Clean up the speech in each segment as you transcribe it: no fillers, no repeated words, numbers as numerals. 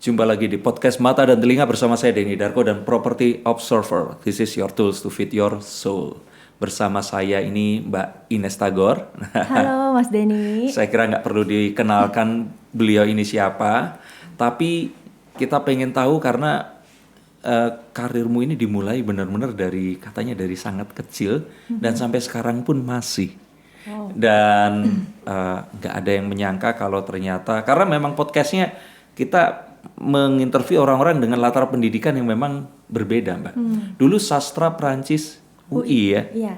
Jumpa lagi di podcast Mata dan Telinga bersama saya Denny Darko dan Property Observer. This is your tools to feed your soul. Bersama saya ini Mbak Ines Tagor. Halo Mas Denny. Saya kira nggak perlu dikenalkan beliau ini siapa, tapi kita pengen tahu karena karirmu ini dimulai benar-benar katanya dari sangat kecil dan sampai sekarang pun masih. Wow. Dan nggak ada yang menyangka kalau ternyata karena memang podcastnya kita menginterview orang-orang dengan latar pendidikan yang memang berbeda, Mbak. Dulu sastra Prancis UI ya. Iya.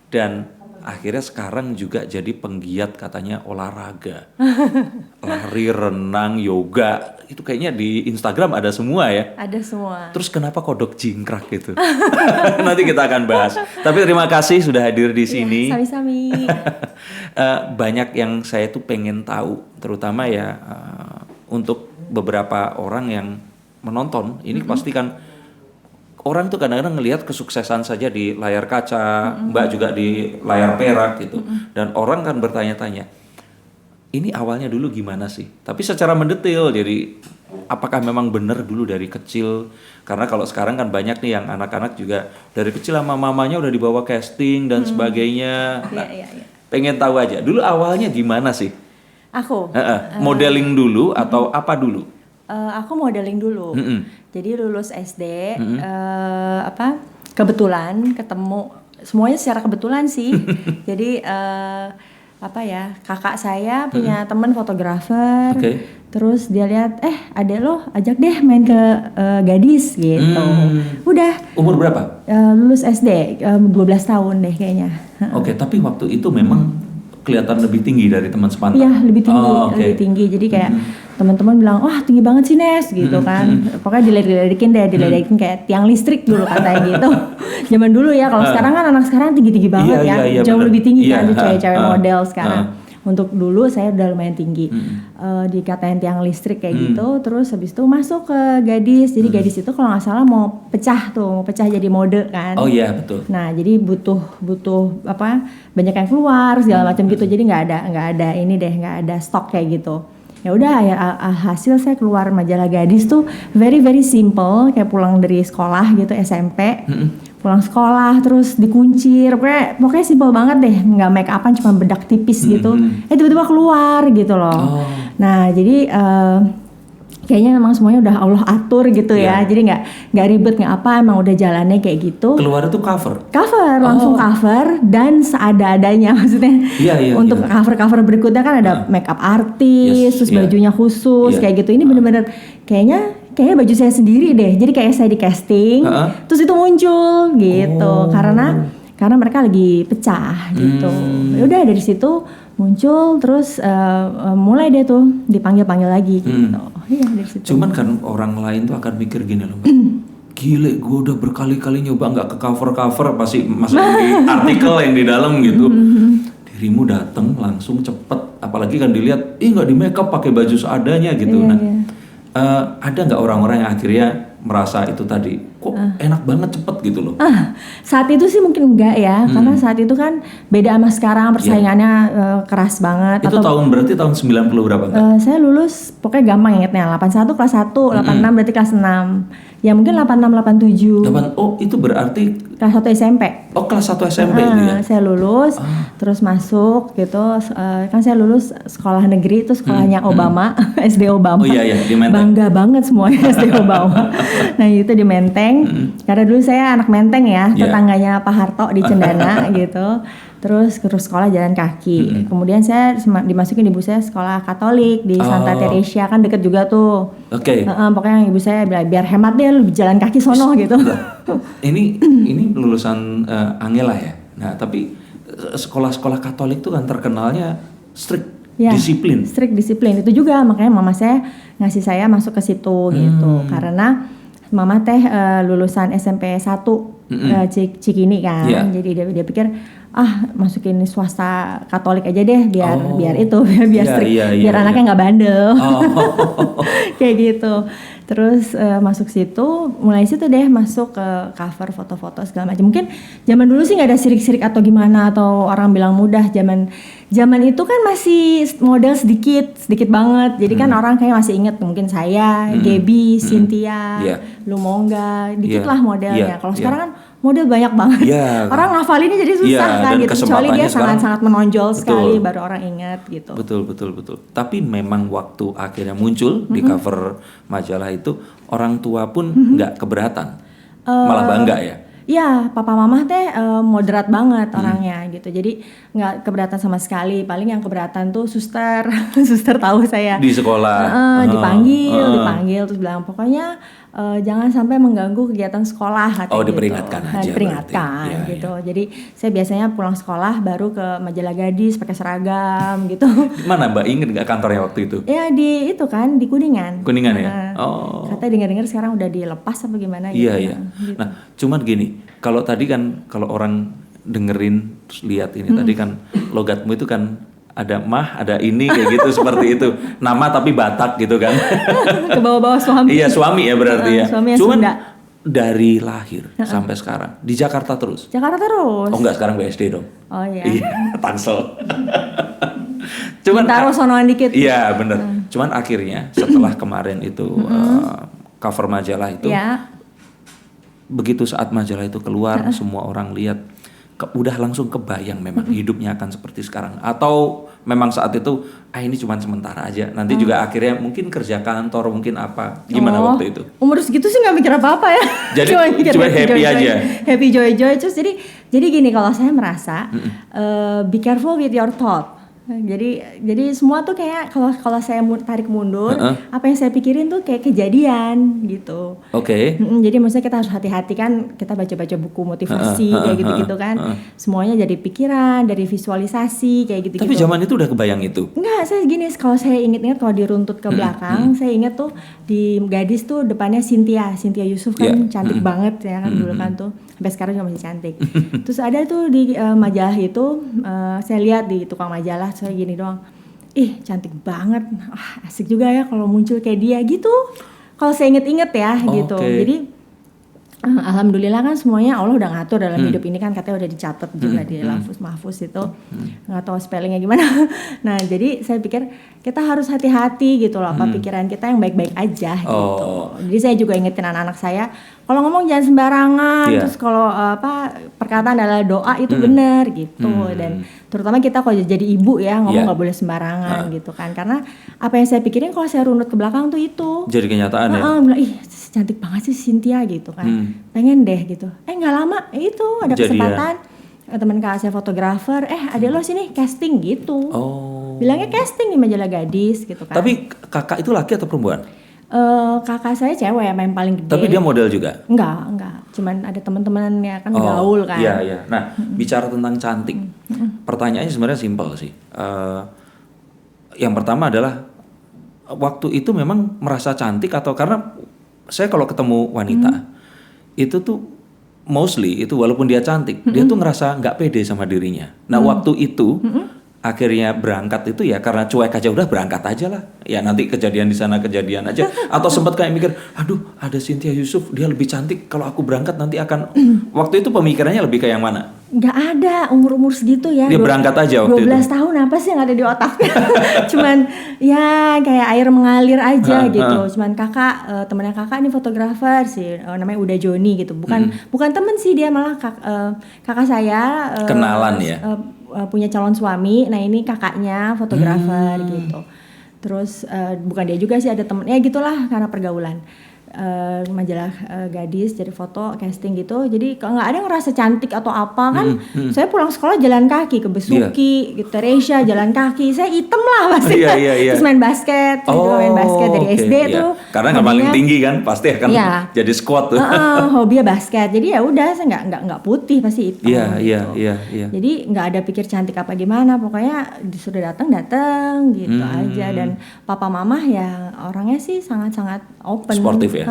Dan akhirnya sekarang juga jadi penggiat katanya olahraga. Lari, renang, yoga. Itu kayaknya di Instagram ada semua ya. Ada semua. Terus kenapa kodok jingkrak gitu? Nanti kita akan bahas. Tapi terima kasih sudah hadir di sini. Ya, sami-sami. Banyak yang saya tuh pengen tahu, terutama ya untuk beberapa orang yang menonton. Ini pasti kan orang tuh kadang-kadang ngelihat kesuksesan saja di layar kaca, Mbak juga di layar perak gitu. Dan orang kan bertanya-tanya, ini awalnya dulu gimana sih? Tapi secara mendetail, jadi apakah memang benar dulu dari kecil? Karena kalau sekarang kan banyak nih yang anak-anak juga dari kecil sama mamanya udah dibawa casting dan sebagainya. Nah, pengen tahu aja, dulu awalnya gimana sih? Aku? Modeling dulu atau apa dulu? Aku modeling dulu. Jadi lulus SD, kebetulan ketemu, semuanya secara kebetulan sih. Jadi kakak saya punya teman fotografer. Terus dia lihat, adek lo ajak deh main ke Gadis gitu. Udah. Umur berapa? Lulus SD, 12 tahun deh kayaknya. Tapi waktu itu memang kelihatan lebih tinggi dari teman sepantar. Iya, lebih tinggi, lebih tinggi. Jadi kayak teman-teman bilang, wah tinggi banget sih Nes gitu kan. Pokoknya diledekin kayak tiang listrik dulu katanya gitu. Zaman dulu ya, kalau sekarang kan anak sekarang tinggi-tinggi banget ya. Jauh lebih tinggi kan cewek-cewek model sekarang. Untuk dulu saya udah lumayan tinggi. Dikatain tiang listrik kayak gitu. Terus habis itu masuk ke Gadis. Jadi Gadis itu kalau nggak salah mau pecah jadi mode kan. Oh iya betul. Nah jadi butuh banyak yang keluar segala macam gitu. Jadi nggak ada stok kayak gitu. Ya udah hasil saya keluar majalah Gadis tuh very very simple, kayak pulang dari sekolah gitu SMP. Pulang sekolah terus dikuncir, pokoknya simple banget deh, nggak make upan, cuma bedak tipis gitu. Tiba-tiba keluar gitu loh. Nah jadi kayaknya memang semuanya udah Allah atur gitu ya. Jadi nggak ribet nggak apa, emang udah jalannya kayak gitu. Keluar itu cover langsung cover dan seadanya maksudnya. Untuk cover berikutnya kan ada make up artis, terus bajunya khusus kayak gitu. Ini bener-bener kayaknya baju saya sendiri deh. Jadi kayak saya di casting, terus itu muncul gitu. Karena mereka lagi pecah gitu. Ya udah dari situ muncul, terus mulai deh tuh dipanggil lagi gitu. Iya dari situ. Cuman kan orang lain tuh akan mikir gini loh, Mbak. Gile, gue udah berkali-kali nyoba nggak ke cover masih di artikel yang di dalam gitu. Dirimu datang langsung cepet, apalagi kan dilihat, nggak di makeup pakai baju seadanya gitu. Ada nggak orang-orang yang akhirnya merasa itu tadi kok enak banget cepet gitu loh? Saat itu sih mungkin enggak ya, karena saat itu kan beda sama sekarang, persaingannya keras banget. Itu berarti tahun 90 berapa? Saya lulus pokoknya gampang ingetnya, 81 kelas 1, 86 berarti kelas 6. Ya mungkin 86, 87. Itu berarti kelas 1 SMP. Oh kelas 1 SMP itu ya? Saya lulus, terus masuk gitu, kan saya lulus sekolah negeri, itu sekolahnya Obama, SD Obama. Oh iya, di Menteng. Bangga banget semuanya SD Obama. Nah itu di Menteng, karena dulu saya anak Menteng ya, tetangganya Pak Harto di Cendana gitu. Terus sekolah jalan kaki. Kemudian saya dimasukin ibu saya sekolah Katolik di Santa Teresia, kan deket juga tuh. Pokoknya ibu saya bilang biar hemat deh lu jalan kaki sono gitu. Ini lulusan Angela ya. Nah tapi sekolah-sekolah Katolik tuh kan terkenalnya strict. Disiplin. Strict disiplin itu juga, makanya mama saya ngasih saya masuk ke situ gitu. Karena mama lulusan SMP 1 Cikini kan. Jadi dia pikir masukin swasta Katolik aja deh biar strict, biar anaknya nggak bandel. Kayak gitu. Terus masuk situ, mulai situ deh masuk ke cover foto-foto segala macam. Mungkin zaman dulu sih nggak ada sirik-sirik atau gimana, atau orang bilang mudah. Zaman Zaman itu kan masih model sedikit banget. Jadi kan orang kayak masih inget mungkin saya, Gaby, Cynthia, Lumonga, dikit lah modelnya. Kalau sekarang kan model banyak banget. Orang ngafalinnya jadi susah kan gitu. Kecuali dia sangat-sangat menonjol sekali baru orang ingat gitu. Betul. Tapi memang waktu akhirnya muncul di cover majalah itu, orang tua pun nggak keberatan, malah bangga ya. Iya, papa mama teh moderat banget orangnya gitu. Jadi nggak keberatan sama sekali. Paling yang keberatan tuh suster, suster tahu saya di sekolah dipanggil terus bilang pokoknya jangan sampai mengganggu kegiatan sekolah katanya. Diperingatkan gitu. aja. Diperingatkan gitu. Jadi saya biasanya pulang sekolah baru ke Majalah Gadis pakai seragam gitu. Mana Mbak inget nggak kantornya waktu itu? Ya di itu kan di Kuningan. Kuningan ya. Katanya dengar-dengar sekarang udah dilepas apa gimana gitu. Iya. Gitu. Nah, cuman gini, kalau tadi kan kalau orang dengerin terus lihat ini tadi kan logatmu itu kan ada mah, ada ini kayak gitu seperti itu. Nama tapi Batak gitu kan. Ke bawah-bawah suami. Iya, suami ya berarti ya. Cuman Sunda. Dari lahir sampai sekarang di Jakarta terus. Jakarta terus. Oh enggak, sekarang BSD dong. Oh iya. Tangsel. Cuman taruh sonoan dikit. Iya, bener. Cuman akhirnya setelah kemarin itu cover majalah itu, begitu saat majalah itu keluar, semua orang lihat, udah langsung kebayang memang hidupnya akan seperti sekarang, atau memang saat itu ini cuma sementara aja, nanti juga akhirnya mungkin kerja kantor, mungkin apa, gimana waktu itu? Umur segitu sih nggak mikir apa-apa ya. Jadi cuma happy aja. Happy joy terus jadi gini, kalau saya merasa be careful with your thought. Jadi semua tuh kayak kalau saya tarik mundur, apa yang saya pikirin tuh kayak kejadian gitu. Oke. Jadi maksudnya kita harus hati-hati kan, kita baca-baca buku motivasi kayak gitu-gitu kan. Semuanya jadi pikiran, dari visualisasi kayak gitu-gitu. Tapi zaman itu udah kebayang itu? Enggak, saya gini, kalau saya ingat-ingat kalau diruntut ke belakang, saya ingat tuh di Gadis tuh depannya Cynthia Yusuf kan cantik banget ya kan dulu kan tuh. Sampai sekarang juga masih cantik. Terus ada tuh di majalah itu, saya lihat di tukang majalah, saya gini doang, cantik banget, asik juga ya kalau muncul kayak dia gitu. Kalau saya inget-inget ya gitu. Jadi alhamdulillah kan semuanya Allah udah ngatur dalam hidup ini kan, katanya udah dicatat juga di Lafuz Mahfuz itu, nggak tahu spellingnya gimana. Nah jadi saya pikir kita harus hati-hati gitu loh, apa pikiran kita yang baik-baik aja gitu. Jadi saya juga ingetin anak-anak saya, kalau ngomong jangan sembarangan, terus kalau perkataan adalah doa itu benar gitu. Dan terutama kita kalau jadi ibu ya, ngomong nggak boleh sembarangan gitu kan, karena apa yang saya pikirin kalau saya runut ke belakang tuh itu jadi kenyataan ya. Bilang, cantik banget sih Cynthia gitu kan, pengen deh gitu. Nggak lama itu ada kesempatan teman kakak saya fotografer, adek lo sini casting gitu. Bilangnya casting di Majalah Gadis gitu kan. Tapi kakak itu laki atau perempuan? Kakak saya cewek yang paling gede. Tapi dia model juga? Enggak. Cuman ada teman-temannya kan gaul kan. Iya. Nah, bicara tentang cantik, pertanyaannya sebenarnya simpel sih. Yang pertama adalah waktu itu memang merasa cantik atau karena saya kalau ketemu wanita itu tuh mostly itu walaupun dia cantik, dia tuh ngerasa nggak pede sama dirinya. Nah, waktu itu akhirnya berangkat itu ya karena cuek aja, udah berangkat aja lah. Ya nanti kejadian di sana kejadian aja. Atau sempat kayak mikir, aduh ada Cynthia Yusuf, dia lebih cantik, kalau aku berangkat nanti akan. Waktu itu pemikirannya lebih kayak yang mana? Nggak ada umur segitu ya. Dia berangkat aja waktu 12 itu. 12 tahun apa sih yang ada di otaknya? Cuman ya kayak air mengalir aja gitu. Cuman temennya kakak ini fotografer sih, namanya Uda Joni gitu. Bukan temen sih, dia malah kakak saya. Kenalan ya. Punya calon suami, nah ini kakaknya fotografer gitu. Terus bukan dia juga sih, ada temennya gitulah karena pergaulan. Majalah Gadis jadi foto casting gitu, jadi kalau nggak ada yang ngerasa cantik atau apa kan. Saya pulang sekolah jalan kaki ke Besuki, gitu, Teresia jalan kaki, saya hitam lah pasti. Terus main basket, main basket dari SD tuh. Karena nggak paling tinggi kan, pasti akan jadi squad tuh. Hobinya basket, jadi ya udah saya nggak putih, pasti hitam. Iya. Jadi nggak ada pikir cantik apa gimana, pokoknya sudah datang gitu aja. Dan papa mama ya orangnya sih sangat open. Sportif ya.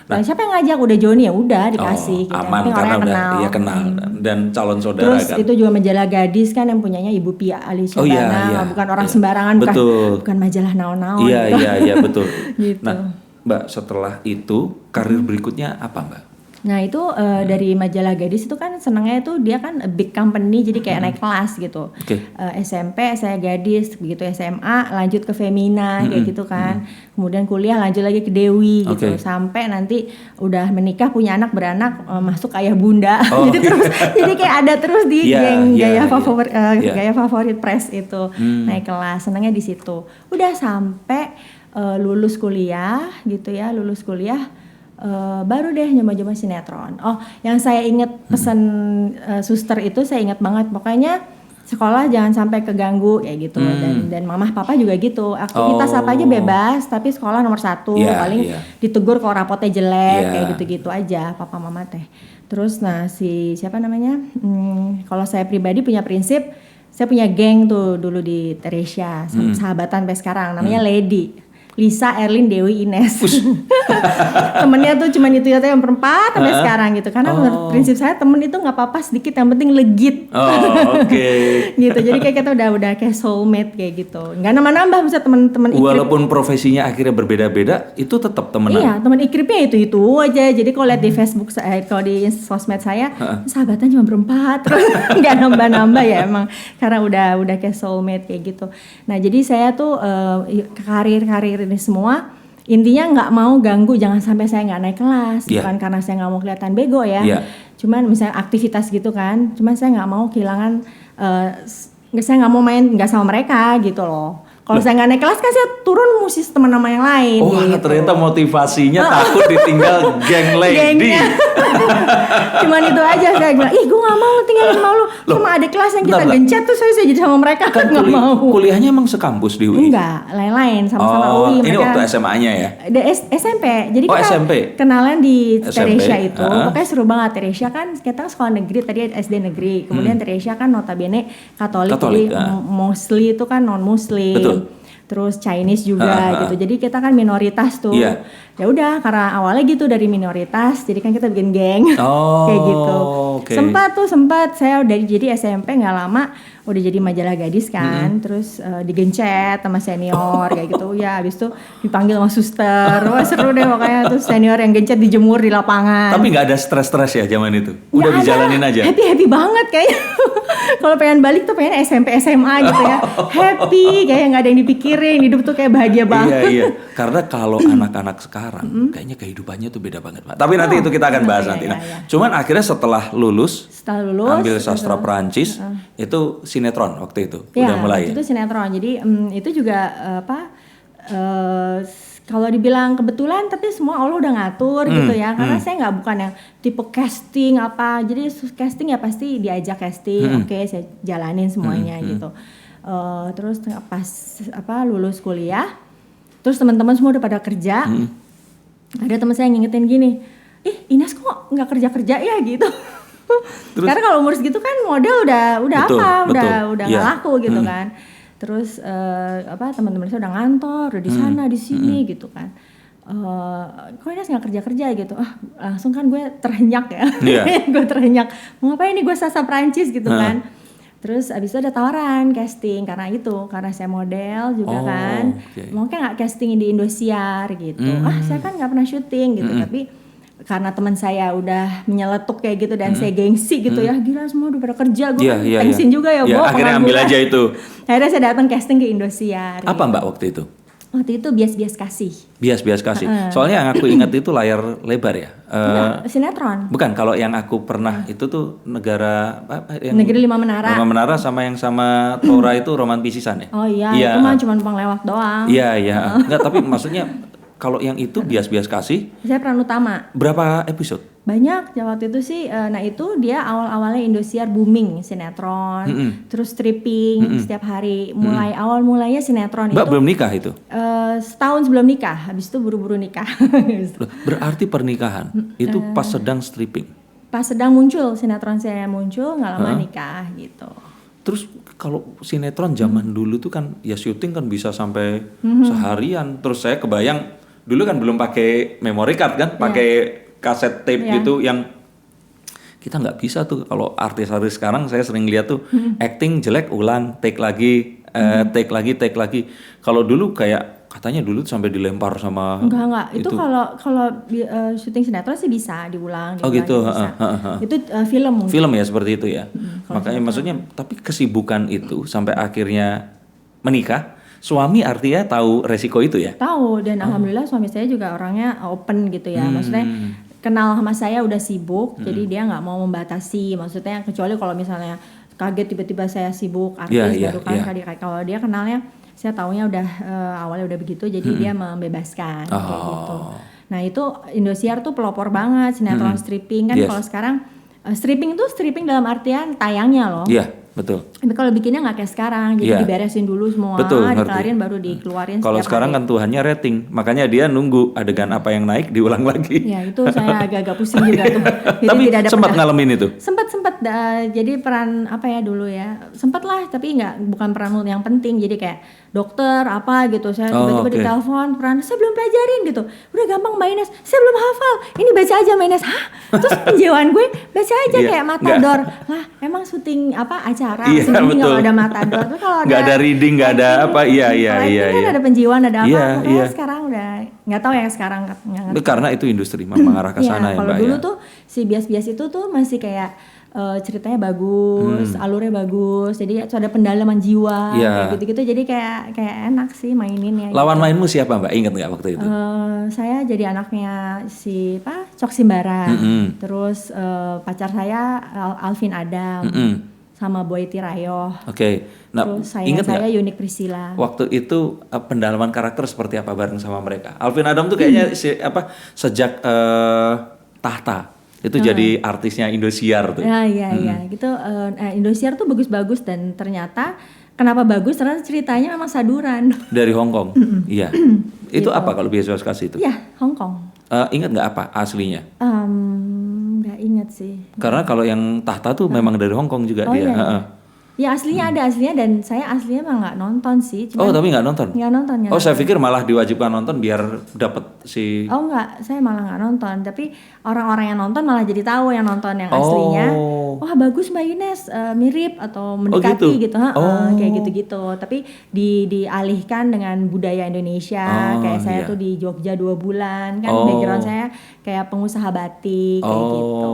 Nah, siapa yang ngajak? Udah Joni, ya udah dikasih. Aman gitu. Karena udah kenal dan calon saudara. Terus kan. itu juga Majalah Gadis kan yang punyanya Ibu Pia Alisyabana, bukan orang sembarangan, bukan majalah naon-naon. Iya betul. Gitu. Nah, Mbak, setelah itu karir berikutnya apa, Mbak? Nah itu dari majalah Gadis itu kan senangnya itu dia kan a big company jadi kayak naik kelas gitu. Oke. SMP saya Gadis, begitu SMA lanjut ke Femina kayak gitu kan. Kemudian kuliah lanjut lagi ke Dewi gitu. Oke. Sampai nanti udah menikah punya anak beranak masuk Ayah Bunda. Oh. Jadi terus jadi kayak ada terus di Iya, geng iya, gaya iya. favorit Iya. gaya favorit press itu naik kelas. Senangnya di situ. Udah sampai lulus kuliah gitu ya, lulus kuliah. Baru deh nyoba-nyoba sinetron. Oh, yang saya inget pesan suster itu saya ingat banget. Pokoknya sekolah jangan sampai keganggu kayak gitu. Dan mama papa juga gitu. Aktivitas apa aja bebas, tapi sekolah nomor 1. Paling ditegur kalau rapotnya jelek kayak gitu-gitu aja papa mama teh. Terus nah siapa namanya? Kalau saya pribadi punya prinsip, saya punya geng tuh dulu di Teresia, sahabatan sampai sekarang. Namanya Lady. Lisa, Erlin, Dewi, Ines. Temennya tuh cuman itu yang berempat sampai sekarang gitu. Karena menurut prinsip saya temen itu nggak apa-apa sedikit, yang penting legit. Oke. Gitu. Jadi kayak kita udah kayak soulmate kayak gitu. Nggak nambah-nambah bisa teman-teman ikrip. Walaupun profesinya akhirnya berbeda-beda, itu tetap temenan. Iya, teman ikripnya itu aja. Jadi kalau lihat di Facebook, kalau di sosmed saya, sahabatan cuma berempat, terus nggak nambah-nambah ya emang. Karena udah kayak soulmate kayak gitu. Nah jadi saya tuh karir ini semua intinya nggak mau ganggu, jangan sampai saya nggak naik kelas, bukan karena saya nggak mau kelihatan bego ya, cuman misalnya aktivitas gitu kan, cuman saya nggak mau kehilangan, saya nggak mau main nggak sama mereka gitu loh. Kalau saya nggak naik kelas kan saya turun mesti teman sama yang lain. Oh gitu. Ternyata motivasinya takut ditinggal geng Lady. Cuman itu aja saya bilang, gue nggak mau tinggalin sama lu. Sama adik kelas yang kita gencet tuh saya jadi sama mereka kan nggak mau. Kuliahnya emang sekampus di UI? Enggak, lain-lain sama-sama UI. Ini waktu SMA-nya ya? SMP. Jadi kita SMP. kenalan di SMP. Teresia itu. Pokoknya seru banget. Teresia kan kita sekolah negeri, tadi SD negeri. Kemudian Teresia kan notabene Katolik. Jadi mostly itu kan non Muslim. Betul. Terus Chinese juga gitu. Jadi kita kan minoritas tuh. Yeah. Ya udah karena awalnya gitu dari minoritas, jadi kan kita bikin geng. Kayak gitu. Okay. Sempat saya udah jadi SMP nggak lama udah jadi majalah Gadis kan. Terus digencet sama senior kayak gitu. Ya habis itu dipanggil sama suster. Wah seru deh makanya tuh senior yang gencet dijemur di lapangan. Tapi nggak ada stres-stres ya zaman itu? Udah dijalanin aja? Happy banget kayaknya. Kalau pengen balik tuh pengen SMP SMA gitu ya. Happy kayak nggak ada yang dipikirin, hidup tuh kayak bahagia banget. Iya. Karena kalau anak-anak sekarang kayaknya kehidupannya tuh beda banget, Pak. Tapi nanti itu kita akan bahas nanti. Nah, cuman akhirnya setelah lulus ambil sastra Perancis, itu sinetron waktu itu udah mulai. Itu sinetron. Jadi itu juga kalau dibilang kebetulan, tapi semua Allah udah ngatur gitu ya. Karena saya bukan yang tipe casting apa. Jadi casting ya pasti diajak casting. Oke, saya jalanin semuanya gitu. Terus pas lulus kuliah, terus teman-teman semua udah pada kerja. Ada teman saya yang ngingetin gini, Ines kok nggak kerja ya gitu. Terus, karena kalau umur segitu kan model udah nggak laku gitu kan. Terus teman-teman saya udah ngantor, udah di sana di sini gitu kan. Kok Ines nggak kerja gitu? Langsung kan gue terhenyak ya. Gue terhenyak. Mau ngapain nih gue sastra Prancis gitu kan. Terus abis itu ada tawaran casting karena saya model juga kan. Mungkin nggak casting di Indosiar gitu. Saya kan nggak pernah syuting gitu, tapi karena teman saya udah menyeletuk kayak gitu dan saya gengsi gitu ya, gila semua udah pada kerja, gue thanksin juga ya, akhirnya ambil aja itu. Akhirnya saya datang casting ke Indosiar. Apa gitu. Mbak waktu itu? Waktu itu bias-bias kasih. Bias-bias kasih. Soalnya yang aku ingat itu layar lebar ya. Sinetron. Bukan, kalau yang aku pernah itu tuh negara Negeri Lima Menara. Lima Menara sama yang sama Tora itu Roman Pisisan ya. Oh iya, itu mah cuma numpang lewat doang. Iya. Enggak, tapi maksudnya kalau yang itu bias-bias kasih. Saya peran utama. Berapa episode? Banyak ya waktu itu sih. Nah itu dia awal-awalnya Indosiar booming sinetron, terus stripping setiap hari. Mulainya sinetron. Mbak itu belum nikah itu? Setahun sebelum nikah, habis itu buru-buru nikah. Berarti pernikahan itu pas sedang stripping? Pas sedang muncul, sinetron saya muncul, nggak lama nikah gitu. Terus kalau sinetron zaman dulu tuh kan ya syuting kan bisa sampai seharian. Terus saya kebayang dulu kan belum pakai memory card kan, pakai kaset tape gitu yang kita nggak bisa tuh. Kalau artis-artis sekarang saya sering lihat tuh acting jelek ulang, take lagi. Kalau dulu kayak katanya dulu tuh sampai dilempar sama Enggak. Itu kalau syuting sinetron sih bisa diulang Oh gitu. bisa. Itu film mungkin. Film ya seperti itu ya. Makanya maksudnya tapi kesibukan itu sampai akhirnya menikah, suami artinya tahu resiko itu ya? Tahu, dan alhamdulillah suami saya juga orangnya open gitu ya. Maksudnya kenal sama saya udah sibuk, jadi dia nggak mau membatasi. Maksudnya kecuali kalau misalnya kaget tiba-tiba saya sibuk artis baru kan kalau dia kenalnya saya taunya udah awalnya udah begitu, jadi dia membebaskan kayak gitu. Nah itu Indosiar tuh pelopor banget sinetron stripping kan. Kalau sekarang stripping tuh stripping dalam artian tayangnya loh. Iya, betul. Tapi kalau bikinnya nggak kayak sekarang, jadi diberesin dulu semua, dikelarin baru dikeluarin. Kalau sekarang kan Tuhannya rating, makanya dia nunggu adegan apa yang naik diulang lagi. Ya itu saya agak-agak pusing juga tuh. Jadi tapi tidak ada sempat ngalamin itu? Sempat jadi peran apa ya dulu ya, sempat lah, tapi bukan peran yang penting, jadi kayak dokter apa gitu. Saya tiba-tiba ditelepon peran, saya belum pelajarin gitu. Udah gampang Mbak Ines, saya belum hafal. Ini baca aja Mbak Ines. Hah? Terus penjauhan gue baca aja kayak Matador. Lah emang syuting apa acara sendiri nggak ada Matador. Terus kalau nggak ada reading, nggak ada apa, iya. Kan ada penjiwaan, ada apa. Sekarang udah nggak tahu ya sekarang. Karena itu industri mengarah ke sana ya Mbak. Kalau dulu tuh si bias-bias itu tuh masih kayak ceritanya bagus, alurnya bagus, jadi ada pendalaman jiwa kayak gitu-gitu, jadi kayak enak sih maininnya. Lawan mainmu siapa Mbak? Ingat nggak waktu itu? Saya jadi anaknya si Cok Simbara, terus pacar saya Alvin Adam, sama Boy Tirayo. Nah, terus saya Yunik Priscilla. Waktu itu pendalaman karakter seperti apa bareng sama mereka? Alvin Adam tuh kayaknya sejak Tahta. Itu jadi artisnya Indosiar tuh. Iya gitu. Indosiar tuh bagus-bagus, dan ternyata kenapa bagus? Karena ceritanya memang saduran. Dari Hong Kong. Iya. Itu apa kalau biasa kasih itu? Iya, Hong Kong. Ingat nggak apa aslinya? Nggak ingat sih. Karena kalau yang Tahta tuh memang dari Hong Kong juga dia. Iya. Ya aslinya ada aslinya, dan saya aslinya emang nggak nonton sih. Tapi nggak nonton? Nggak nonton. Saya pikir malah diwajibkan nonton biar dapat si. Nggak, saya malah nggak nonton. Tapi orang-orang yang nonton malah jadi tahu yang nonton yang aslinya. Wah bagus Mbak Ines, mirip atau mendekati gitu. Kayak gitu-gitu. Tapi dialihkan dengan budaya Indonesia. Kayak saya tuh di Jogja 2 bulan kan, background saya kayak pengusaha batik kayak gitu.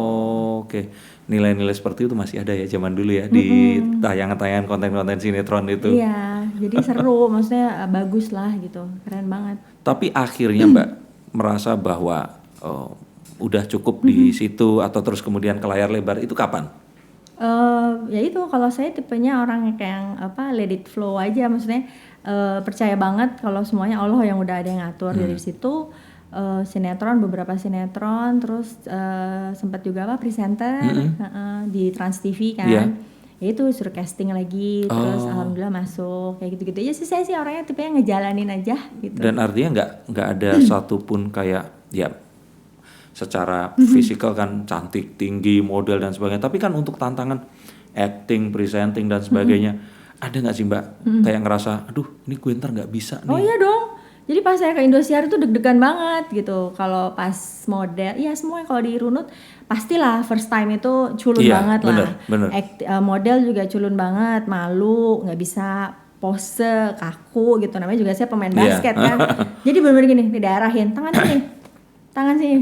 Oke. Nilai-nilai seperti itu masih ada ya zaman dulu ya di tayangan-tayangan konten-konten sinetron itu. Iya, jadi seru, maksudnya bagus lah gitu, keren banget. Tapi akhirnya Mbak merasa bahwa udah cukup di situ atau terus kemudian ke layar lebar itu kapan? Ya itu, kalau saya tipenya orang yang let it flow aja, maksudnya percaya banget kalau semuanya Allah yang udah ada yang ngatur. Dari situ beberapa sinetron, terus sempat juga presenter di Trans TV kan. Ya itu suruh casting lagi, terus alhamdulillah masuk kayak gitu-gitu aja sih. Saya sih orangnya tipe yang ngejalanin aja gitu. Dan artinya nggak ada satupun kayak ya secara fisikal kan cantik, tinggi, model dan sebagainya, tapi kan untuk tantangan acting, presenting dan sebagainya, ada nggak sih Mbak kayak ngerasa aduh ini gue ntar nggak bisa nih? Iya dong. Jadi pas saya ke Indosiar itu deg-degan banget gitu. Kalau pas model, ya semua kalau di Runut pastilah first time itu culun banget lah. Bener. Model juga culun banget, malu, nggak bisa pose, kaku gitu. Namanya juga saya pemain basket kan. Jadi bener-bener gini, diarahin, tangan sini,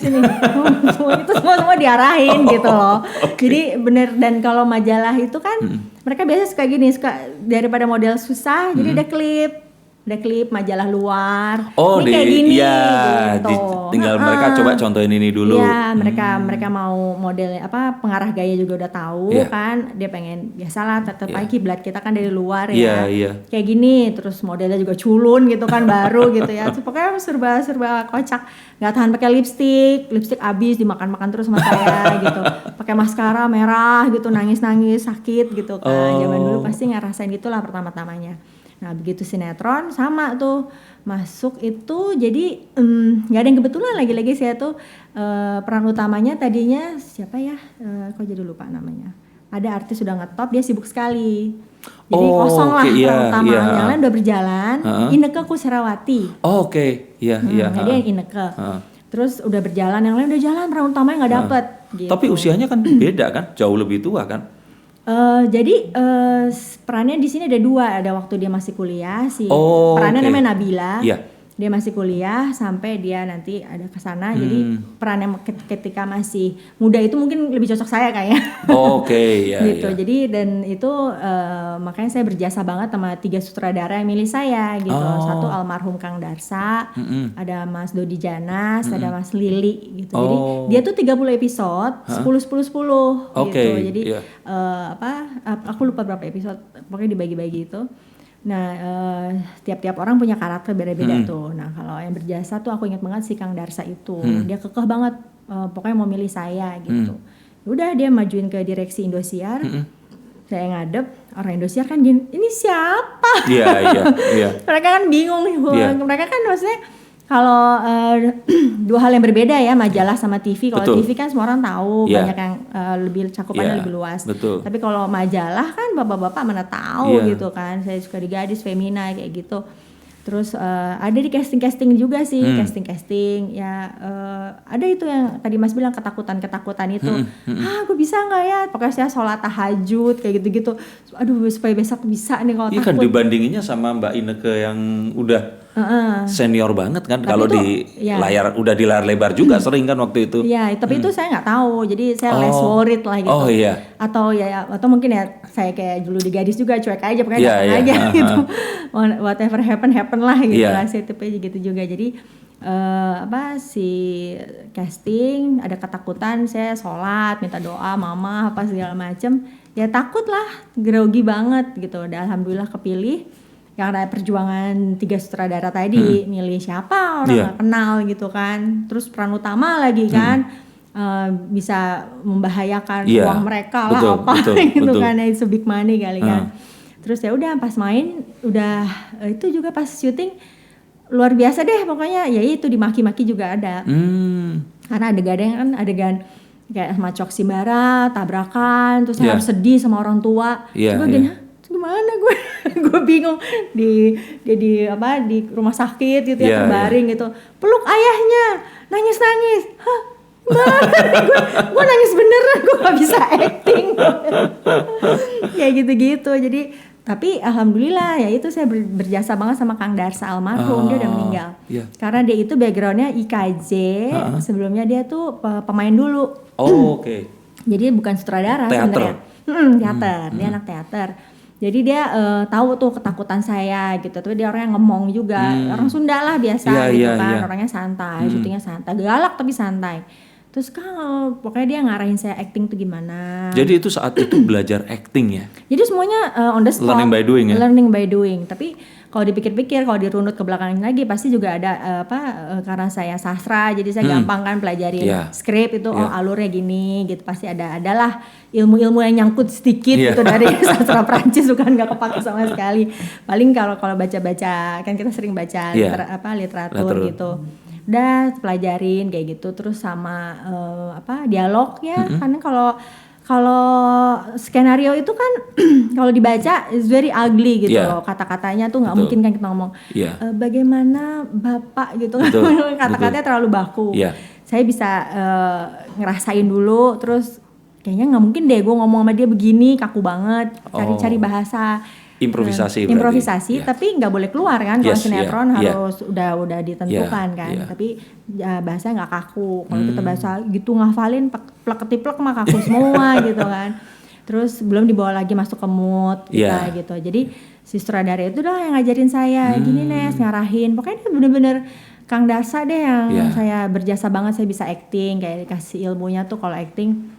itu semua diarahin gitu loh. Jadi bener, dan kalau majalah itu kan mereka biasa suka gini, daripada model susah, jadi ada klip majalah luar. Ini kayak gini gitu. Tinggal mereka coba contohin ini dulu. Iya, mereka mau model pengarah gaya juga udah tahu kan. Dia pengen biasalah tetap aja kiblat kita kan dari luar ya. Kayak gini, terus modelnya juga culun gitu kan baru gitu ya. Pokoknya serba kocak. Nggak tahan pakai lipstick habis dimakan terus sama saya gitu. Pakai maskara merah gitu, nangis sakit gitu kan. Zaman dulu pasti ngerasain gitulah pertama-tamanya. Nah begitu sinetron sama tuh masuk itu, jadi nggak ada yang kebetulan, lagi-lagi saya tuh peran utamanya tadinya siapa ya, kok jadi lupa namanya, ada artis sudah ngetop, dia sibuk sekali, jadi kosong lah peran utama. Yang lain udah berjalan. Inneke Koesherawati. Dia yang Inneke. Terus udah berjalan, yang lain udah jalan, peran utamanya nggak dapet gitu. Tapi usianya kan beda kan, jauh lebih tua kan. Jadi perannya di sini ada 2, ada waktu dia masih kuliah perannya oke. namanya Nabila. Iya. Dia masih kuliah sampai dia nanti ada ke sana. Jadi perannya ketika masih muda itu mungkin lebih cocok saya kayaknya. Oke, ya. Gitu. Ya. Jadi dan itu makanya saya berjasa banget sama 3 sutradara yang milih saya gitu. Oh. Satu almarhum Kang Darsa, ada Mas Dodi Janas, ada Mas Lili gitu. Jadi Oh. dia tuh 30 episode, 10 Oke, gitu. Jadi iya. aku lupa berapa episode, pokoknya dibagi-bagi itu. Nah, tiap-tiap orang punya karakter beda-beda tuh. Nah, kalau yang berjasa tuh aku ingat banget si Kang Darsa itu. Dia kekeh banget, pokoknya mau milih saya gitu. Udah dia majuin ke direksi Indosiar. Saya ngadep, orang Indosiar kan gini, ini siapa? Iya, iya. Mereka kan bingung nih. Iya. Mereka kan maksudnya kalau 2 hal yang berbeda ya, majalah sama TV. Kalau Betul. TV kan semua orang tahu, Iya. banyak yang lebih cakupannya Iya, lebih luas. betul. Tapi kalau majalah kan bapak-bapak mana tahu Iya. gitu kan. Saya suka di Gadis, Femina kayak gitu. Terus ada di casting juga sih, casting ya ada itu yang tadi Mas bilang ketakutan itu. Gue bisa nggak ya? Pokoknya saya sholat tahajud kayak gitu-gitu. Aduh supaya besok bisa nih kalau Iya kan takut. dibandinginnya sama Mbak Ineke yang udah senior banget kan. Tapi Kalau itu, di ya. udah di layar lebar juga sering kan waktu itu. Iya, tapi itu saya nggak tahu. Jadi saya less worried lah gitu. Oh iya. Atau mungkin ya saya kayak dulu di Gadis juga cuek aja, pokoknya Iya, datang iya. aja gitu. Whatever happen lah gitu Iya. lah. Saya tipe gitu juga. Jadi si casting ada ketakutan, saya sholat, minta doa, mama apa segala macem. Ya takut lah, grogi banget gitu. Dan alhamdulillah kepilih. Karena perjuangan 3 sutradara tadi milih siapa orang nggak kenal gitu kan, terus peran utama lagi kan bisa membahayakan uang mereka lah gitu kan, itu big money kali kan. Terus ya udah pas main udah itu juga pas syuting luar biasa deh pokoknya, ya itu dimaki-maki juga ada. Karena adegan kayak sama Cok Simbara tabrakan, terus harus sedih sama orang tua. Coba gini gimana gue bingung di rumah sakit gitu ya terbaring gitu, peluk ayahnya nangis gue nangis beneran, gue nggak bisa acting kayak gitu. Jadi tapi alhamdulillah ya itu saya berjasa banget sama Kang Darsa almarhum. Dia udah meninggal karena dia itu backgroundnya IKJ. Sebelumnya dia tuh pemain dulu. Oke. Jadi bukan sutradara sebenarnya. Teater, dia anak teater. Jadi dia tahu tuh ketakutan saya gitu. Tapi dia orang yang ngemong juga, orang Sunda lah biasa kan. Orangnya santai, syutingnya santai, galak tapi santai. Terus pokoknya dia ngarahin saya acting tuh gimana. Jadi itu saat itu belajar acting ya? Jadi semuanya on the spot. Learning by doing ya? Learning by doing. Tapi kalau dipikir-pikir, kalau dirunut ke belakang lagi pasti juga ada karena saya sastra, jadi saya gampang kan pelajarin skrip itu alurnya gini gitu. Pasti adalah ilmu-ilmu yang nyangkut sedikit gitu dari sastra Prancis, bukan nggak kepake sama sekali. Paling kalau baca-baca kan kita sering baca literatur gitu. Udah pelajarin kayak gitu, terus sama dialognya. Karena kalau skenario itu kan kalau dibaca is very ugly gitu loh, kata-katanya tuh nggak mungkin kan kita ngomong bagaimana bapak gitu kan, kata-katanya terlalu baku. Saya bisa ngerasain dulu, terus kayaknya nggak mungkin deh gue ngomong sama dia begini, kaku banget, cari bahasa. Improvisasi tapi nggak boleh keluar kan, kalau sinetron harus udah ditentukan kan. Tapi bahasa nggak kaku. Kalau kita bahasa gitu ngafalin plek-ketiplek mah kaku semua gitu kan. Terus belum dibawa lagi masuk ke mood gitu. Jadi si sutradara itu dah yang ngajarin saya gini Nes, ngarahin. Pokoknya dia bener-bener Kang Darsa deh yang saya berjasa banget, saya bisa acting, kayak dikasih ilmunya tuh kalau acting.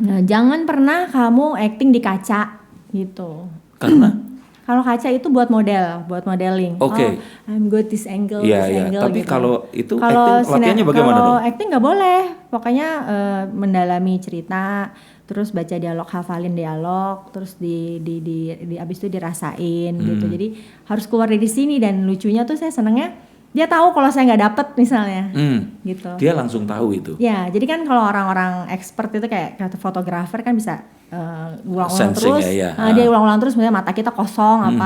Nah, jangan pernah kamu acting di kaca gitu. Karena kalau kaca itu buat modeling. Oke. I'm good this angle, angle. Tapi gitu. kalau itu acting latihannya bagaimana dong? Kalau acting nggak boleh. Pokoknya mendalami cerita, terus baca dialog, hafalin dialog, terus di abis itu dirasain gitu. Jadi harus keluar dari sini, dan lucunya tuh saya senengnya dia tahu kalau saya nggak dapet misalnya, gitu. Dia langsung tahu itu. Ya, jadi kan kalau orang-orang expert itu kayak fotografer kan bisa ulang-ulang terus, dia ulang-ulang terus, misalnya mata kita kosong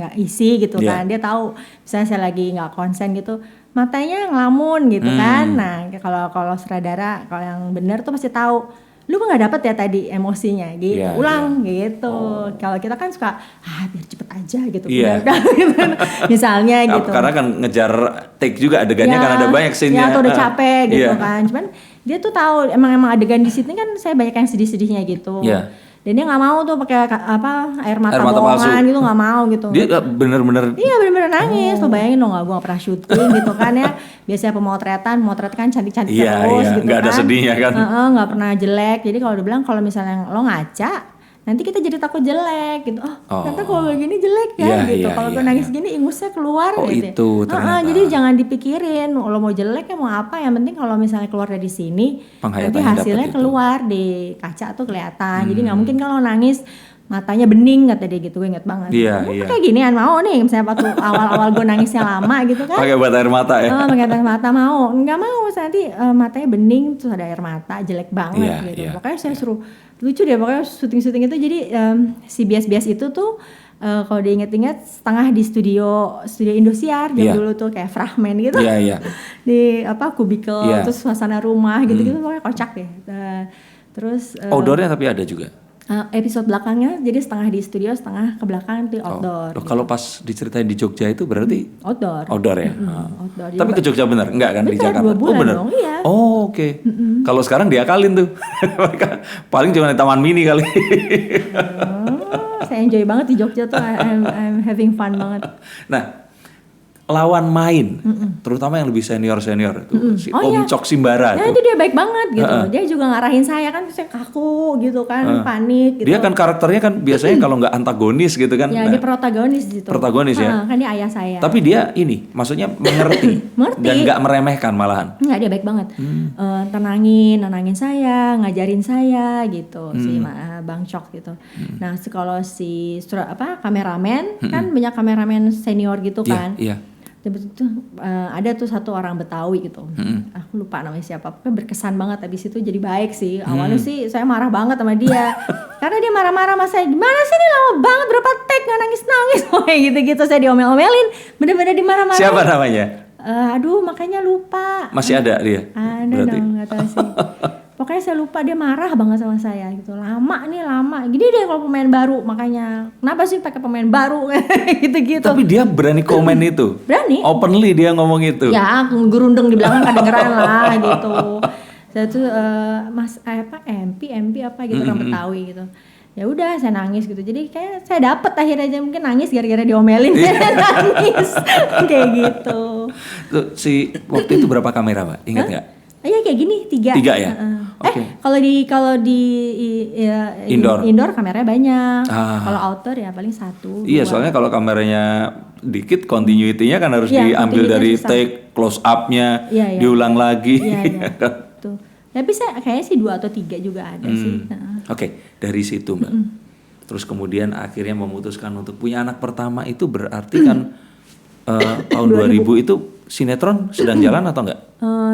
nggak isi gitu kan, dia tahu. Misalnya saya lagi nggak konsen gitu, matanya ngelamun gitu kan. Nah, kalau sutradara, kalau yang benar tuh pasti tahu. lu kok nggak dapet ya tadi emosinya gitu, Iya, ulang gitu. Kalau kita kan suka biar cepet aja gitu, Iya. udah gitu. Misalnya gitu. Karena kan ngejar take juga adegannya kan ada banyak scene-nya. Ya, atau udah capek gitu Iya. kan. Cuman dia tuh tahu emang adegan di sini kan saya banyak yang sedih-sedihnya gitu. Iya. Dan dia nggak mau tuh pakai air mata Air mata palsu. bohongan gitu, nggak mau gitu. Dia bener-bener Iya bener-bener nangis. Lo bayangin dong, gue gak pernah syuting gitu kan ya. Biasanya pemotret kan cantik-cantik Iya, terus iya. gitu Nggak kan. ada sedihnya kan. Nggak pernah jelek. Jadi kalau dia bilang kalau misalnya lo ngaca, nanti kita jadi takut jelek gitu. Ternyata kalau gini jelek ya Iya, gitu. iya, Kalau iya, gue nangis gini ingusnya keluar Oh, gitu. itu ternyata. Jadi jangan dipikirin lo mau jelek ya mau apa. Yang penting kalau misalnya keluar dari sini, nanti Penghayatannya hasilnya dapet itu. keluar di kaca tuh kelihatan. Jadi nggak mungkin kalau nangis matanya bening kata dia gitu, gue inget banget. Iya, Lu iya. kayak ginian mau nih, misalnya waktu awal-awal gue nangisnya lama gitu kan. pakai buat air mata ya. Pakai air mata mau, nggak mau nanti matanya bening terus ada air mata jelek banget Iya, gitu. iya, Makanya saya suruh lucu deh, pokoknya syuting itu jadi si bias-bias itu tuh kalau diinget-inget setengah di studio Indosiar Iya. dulu tuh kayak fragmen gitu. Iya, iya. Di kubikel Iya. terus suasana rumah gitu-gitu pokoknya kocak deh. Terus Outdoornya tapi ada juga. episode belakangnya jadi setengah di studio setengah ke belakang di outdoor. Loh, kalau pas diceritain di Jogja itu berarti Outdoor. outdoor ya. Outdoor. Tapi ke Jogja bener? Enggak kan di Bener, Jakarta? 2 bulan bener. dong, iya. Oh, oke. Kalau sekarang diakalin tuh. Paling cuma di Taman Mini kali. Saya enjoy banget di Jogja tuh. I'm having fun banget. Nah, lawan main, terutama yang lebih senior itu si Oh, Om iya. Cok Simbara Ya tuh. itu dia baik banget gitu. Dia juga ngarahin saya kan, saya kaku gitu kan, panik gitu. Dia kan karakternya kan biasanya kalau nggak antagonis gitu kan. Ya Nah, dia protagonis gitu. Protagonis ya? Kan dia ayah saya. tapi dia ini, maksudnya mengerti, Mengerti. dan nggak meremehkan malahan. Enggak, dia baik banget. Nenangin saya, ngajarin saya gitu si Bang Cok gitu. Nah, kalau si kameramen kan banyak kameramen senior gitu kan. Iya. Itu ada tuh satu orang Betawi gitu. Aku lupa namanya siapa. Pokoknya berkesan banget habis itu jadi baik sih. Awalnya sih saya marah banget sama dia. Karena dia marah-marah sama saya. Gimana sih ini lama banget berapa take nggak nangis-nangis. Kayak gitu-gitu saya diomel-omelin. Bener-bener dimarah-marah. Siapa namanya? Aduh makanya lupa. Masih ada dia? Ada berarti? dong, nggak tahu sih. Pokoknya saya lupa, dia marah banget sama saya gitu. Lama. Gini deh kalau pemain baru, makanya kenapa sih pakai pemain baru gitu-gitu. Tapi dia berani komen itu. Berani. Openly dia ngomong itu. Ya, gerundeng di belakang kedengeran lah gitu. Saya tuh MP apa gitu orang Betawi gitu. Ya udah saya nangis gitu. Jadi kayak saya dapet akhirnya aja mungkin nangis gara-gara diomelin. Nangis kayak gitu. Tuh, waktu itu berapa kamera, Mbak? Ingat nggak? Iya kayak gini 3. 3 ya? Oke. Kalau di Indoor kameranya banyak. Ah. Kalau outdoor ya paling 1. Iya, soalnya kalau kameranya dikit, continuity-nya kan harus Iya, diambil continuity-nya dari susah. take, close up-nya, Iya, iya. diulang lagi. Iya. Tuh. Tapi saya kayaknya sih 2 atau 3 juga ada sih. Oke, dari situ Mbak. Terus kemudian akhirnya memutuskan untuk punya anak pertama itu berarti kan tahun 2000 itu sinetron sedang jalan atau enggak?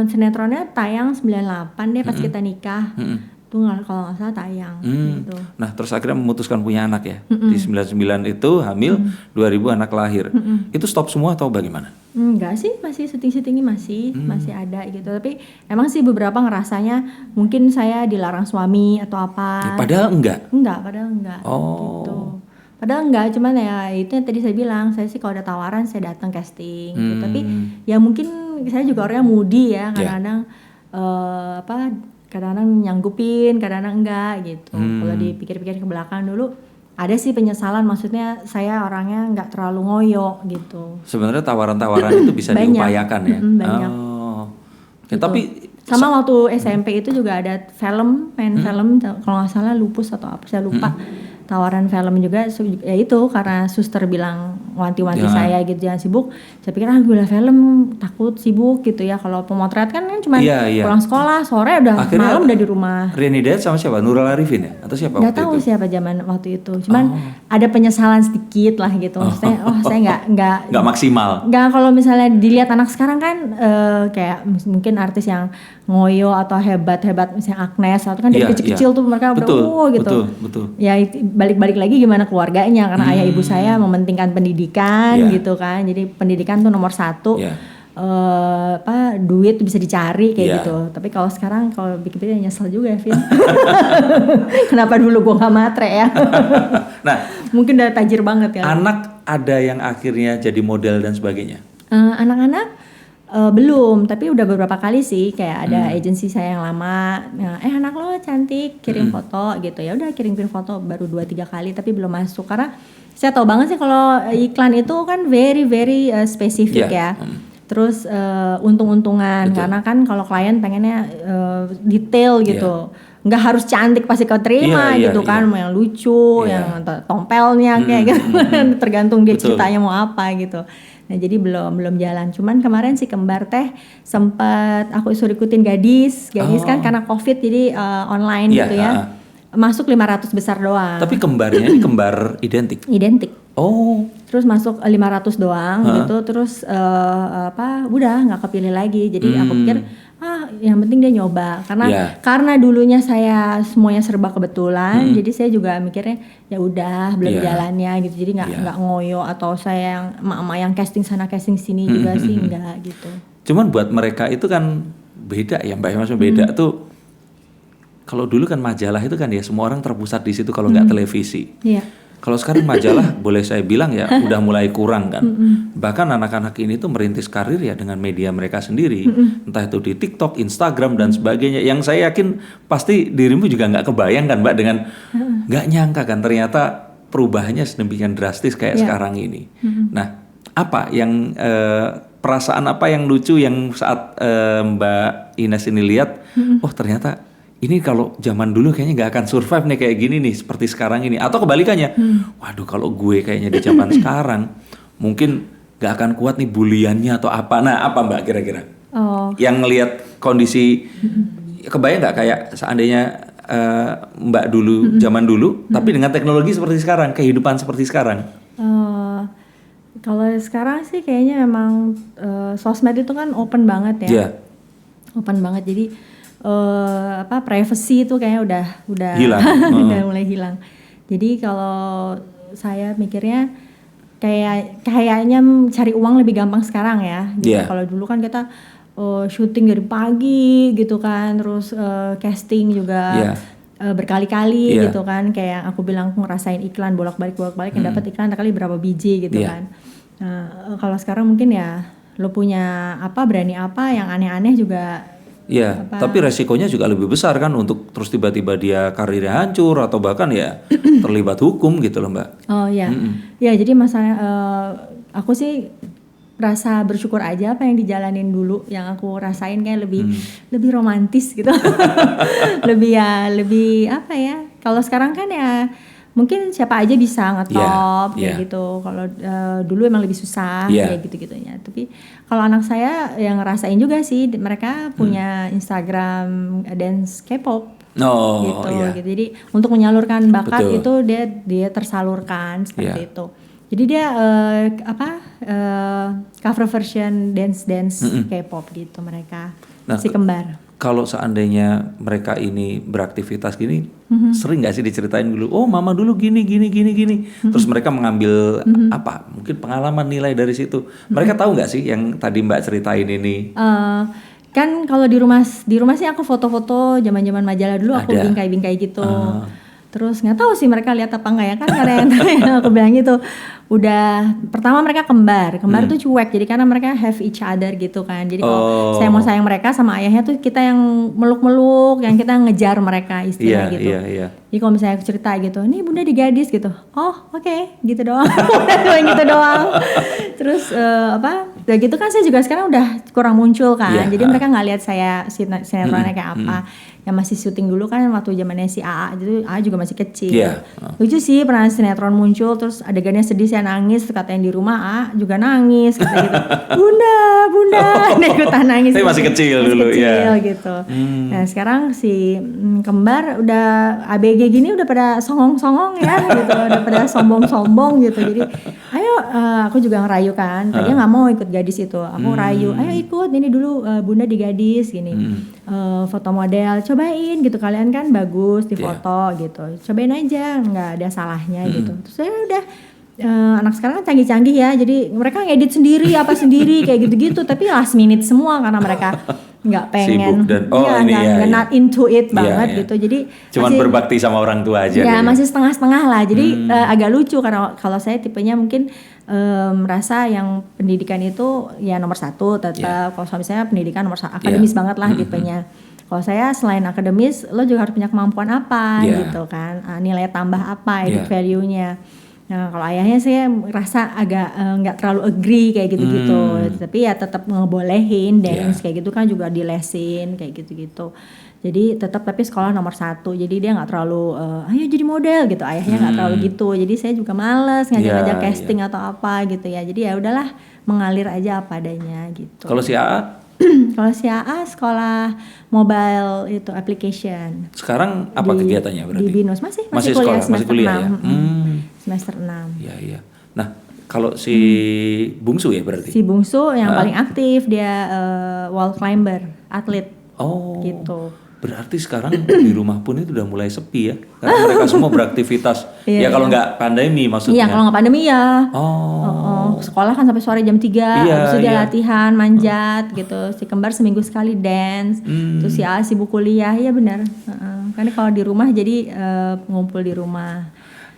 Sinetronnya tayang 98 deh pas kita nikah. Tuh kalau nggak salah tayang gitu. Nah, terus akhirnya memutuskan punya anak ya. Di 99 itu hamil, 2000 anak lahir. Itu stop semua atau bagaimana? Enggak sih, masih syuting-syutingnya masih ada gitu. Tapi emang sih beberapa ngerasanya mungkin saya dilarang suami atau apa. Padahal enggak. Padahal enggak. Oh. Gitu. Padahal enggak, cuman ya itu yang tadi saya bilang, saya sih kalau ada tawaran saya datang casting gitu. Tapi ya mungkin saya juga orangnya moody ya, kadang-kadang kadang-kadang nyanggupin, kadang-kadang enggak gitu. Kalau dipikir-pikir ke belakang dulu ada sih penyesalan, maksudnya saya orangnya nggak terlalu ngoyo gitu. Sebenarnya tawaran-tawaran itu bisa Banyak. diupayakan ya. Banyak. Oh. Ya, Gitu. tapi sama waktu SMP itu juga ada main film kalau nggak salah Lupus atau apa saya lupa. Tawaran film juga ya itu karena suster bilang wanti-wanti saya gitu jangan sibuk. Saya pikir gula film takut sibuk gitu ya. Kalau pemotret kan cuma pulang sekolah sore udah akhirnya malam udah di rumah. Reni Diet sama siapa? Nurul Arifin ya? Atau siapa Nggak waktu tahu itu? siapa zaman waktu itu. Cuman ada penyesalan sedikit lah gitu. Maksudnya saya nggak maksimal. Nggak, kalau misalnya dilihat anak sekarang kan kayak mungkin artis yang ngoyo atau hebat misalnya Agnes atau kan dari kecil-kecil tuh mereka udah gitu. Betul. Ya balik-balik lagi gimana keluarganya karena ayah ibu saya mementingkan pendidikan gitu kan. Jadi pendidikan tuh nomor 1. duit bisa dicari kayak Iya. gitu. Tapi kalau sekarang kalau bikin nyesel juga Vin. Kenapa dulu gue gak matre ya? Nah, Mungkin udah tajir banget ya. anak ada yang akhirnya jadi model dan sebagainya. Anak-anak belum, tapi udah beberapa kali sih kayak ada agensi saya yang lama. Nah, anak lo cantik, kirim foto gitu. Ya udah kirim foto baru 2-3 kali tapi belum masuk karena saya tahu banget sih kalau iklan itu kan very spesifik Iya. ya. Terus untung-untungan karena kan kalau klien pengennya detail gitu. Nggak harus cantik pasti kau terima Iya, gitu kan, mau yang lucu, yang tompelnya kayak gitu. Tergantung dia Betul. ceritanya mau apa gitu. Nah, jadi belum jalan. Cuman kemarin si kembar teh sempat aku suruh ikutin gadis kan karena Covid jadi online Iya, gitu ya. Masuk 500 besar doang. Tapi kembarnya ini kembar identik. Identik. Oh, Terus masuk 500 doang gitu, terus udah nggak kepilih lagi. Jadi aku pikir yang penting dia nyoba karena dulunya saya semuanya serba kebetulan, jadi saya juga mikirnya ya udah belum jalannya gitu. Jadi nggak ngoyo atau saya yang emak-emak yang casting sana casting sini juga sih nggak gitu. cuman buat mereka itu kan beda ya Mbak, maksudnya beda tuh. Kalau dulu kan majalah itu kan ya semua orang terpusat di situ kalau nggak televisi. Iya. Kalau sekarang majalah boleh saya bilang ya udah mulai kurang kan. Bahkan anak-anak ini tuh merintis karir ya dengan media mereka sendiri. Entah itu di TikTok, Instagram dan sebagainya. Yang saya yakin pasti dirimu juga nggak kebayang kan Mbak dengan nggak nyangka kan ternyata perubahannya sedemikian drastis kayak sekarang ini. Nah, apa yang perasaan apa yang lucu yang saat Mbak Ines ini lihat, oh ternyata ini kalau zaman dulu kayaknya nggak akan survive nih kayak gini nih seperti sekarang ini, atau kebalikannya, waduh kalau gue kayaknya di zaman sekarang mungkin nggak akan kuat nih buliannya atau apa. Nah apa Mbak kira-kira yang ngelihat kondisi, kebayang nggak kayak seandainya Mbak dulu zaman dulu tapi dengan teknologi seperti sekarang, kehidupan seperti sekarang? Kalau sekarang sih kayaknya memang sosmed itu kan open banget ya. Open banget, jadi privacy itu kayaknya udah hilang. udah mulai hilang. Jadi kalau saya mikirnya kayaknya cari uang lebih gampang sekarang ya. Gitu. Kalau dulu kan kita syuting dari pagi gitu kan, terus casting juga berkali-kali gitu kan. Kayak aku bilang aku ngerasain iklan bolak-balik yang dapat iklan kali berapa biji gitu kan. Nah, kalau sekarang mungkin ya lo punya apa, berani apa yang aneh-aneh juga. Iya, tapi resikonya juga lebih besar kan untuk terus tiba-tiba dia karirnya hancur atau bahkan ya terlibat hukum gitu loh Mbak. Oh iya, ya jadi masalah aku sih rasa bersyukur aja apa yang dijalanin dulu, yang aku rasain kayak lebih romantis gitu, lebih apa ya? Kalau sekarang kan ya mungkin siapa aja bisa ngetop kayak gitu. Kalau dulu emang lebih susah kayak gitu-gitunya. Tapi kalau anak saya yang ngerasain juga sih, mereka punya Instagram dance K-pop gitu. Jadi untuk menyalurkan bakat itu dia tersalurkan seperti itu. Jadi dia cover version dance K-pop gitu mereka. Si kembar. Kalau seandainya mereka ini beraktivitas gini, sering nggak sih diceritain dulu? Oh, mama dulu gini. Terus mereka mengambil apa? Mungkin pengalaman nilai dari situ. Mereka tahu nggak sih yang tadi Mbak ceritain ini? Kan kalau di rumah sih aku foto-foto zaman-zaman majalah dulu aku bingkai-bingkai gitu. Terus nggak tahu sih mereka lihat apa enggak ya kan, karena yang aku bilang gitu udah pertama mereka kembar tuh cuek, jadi karena mereka have each other gitu kan. Jadi kalau saya mau sayang mereka sama ayahnya tuh kita yang meluk-meluk, yang kita ngejar mereka istilah gitu. Jadi kalau misalnya aku cerita gitu, nih bunda di gadis gitu, oh oke, gitu doang, gitu doang. Terus udah gitu kan saya juga sekarang udah kurang muncul kan, jadi mereka nggak lihat saya sinetronnya kayak apa. Yang masih syuting dulu kan waktu zamannya si AA, jadi AA juga masih kecil. Lucu sih pernah sinetron muncul, terus adegannya sedih saya nangis, kata yang di rumah AA juga nangis, kata gitu. Bunda, dia ikutan nangis. Tapi masih kecil dulu gitu. Nah sekarang si kembar udah ABG gini udah pada songong-songong ya gitu, udah pada sombong-sombong gitu. Jadi ayo aku juga ngerayu kan, tadinya nggak mau ikut gadis itu, aku rayu, ayo ikut ini dulu bunda di gadis gini, foto model, cobain gitu, kalian kan bagus di foto gitu, cobain aja nggak ada salahnya gitu. Terus saya udah anak sekarang kan canggih-canggih ya, jadi mereka ngedit sendiri apa sendiri kayak gitu-gitu, tapi last minute semua karena mereka nggak pengen, Sibuk dan not into it banget gitu, jadi cuman berbakti sama orang tua aja. Ya masih setengah-setengah lah, jadi agak lucu karena kalau saya tipenya mungkin merasa yang pendidikan itu ya nomor satu tetap, kalau suami saya pendidikan nomor satu, akademis banget lah tipenya. Kalau saya selain akademis, lo juga harus punya kemampuan apa gitu kan, nilai tambah apa, edit value-nya. Nah kalau ayahnya saya rasa agak nggak terlalu agree kayak gitu-gitu, tapi ya tetap ngebolehin dance kayak gitu kan, juga dilesin kayak gitu-gitu. Jadi tetap tapi sekolah nomor satu, jadi dia nggak terlalu ayo jadi model gitu, ayahnya nggak terlalu gitu. Jadi saya juga males ngajak-ngajak casting atau apa gitu ya. Jadi ya udahlah mengalir aja apa adanya gitu. Kalau si AA? Kalau si AA sekolah mobile itu application. Sekarang apa kegiatannya berarti? Di BINUS masih sekolah, semester masih kuliah 6. Ya. Semester 6. Iya. Nah, kalau si bungsu ya berarti? Si bungsu yang paling aktif, dia wall climber, atlet. Oh. Gitu. Berarti sekarang di rumah pun itu udah mulai sepi ya, karena mereka semua beraktivitas. Ya kalau nggak pandemi maksudnya. Iya, kalau nggak pandemi ya. Sekolah kan sampai sore jam 3, habis itu dia latihan, manjat gitu. Si kembar seminggu sekali dance. Terus si A sibuk kuliah, iya benar. Karena kalau di rumah jadi ngumpul di rumah.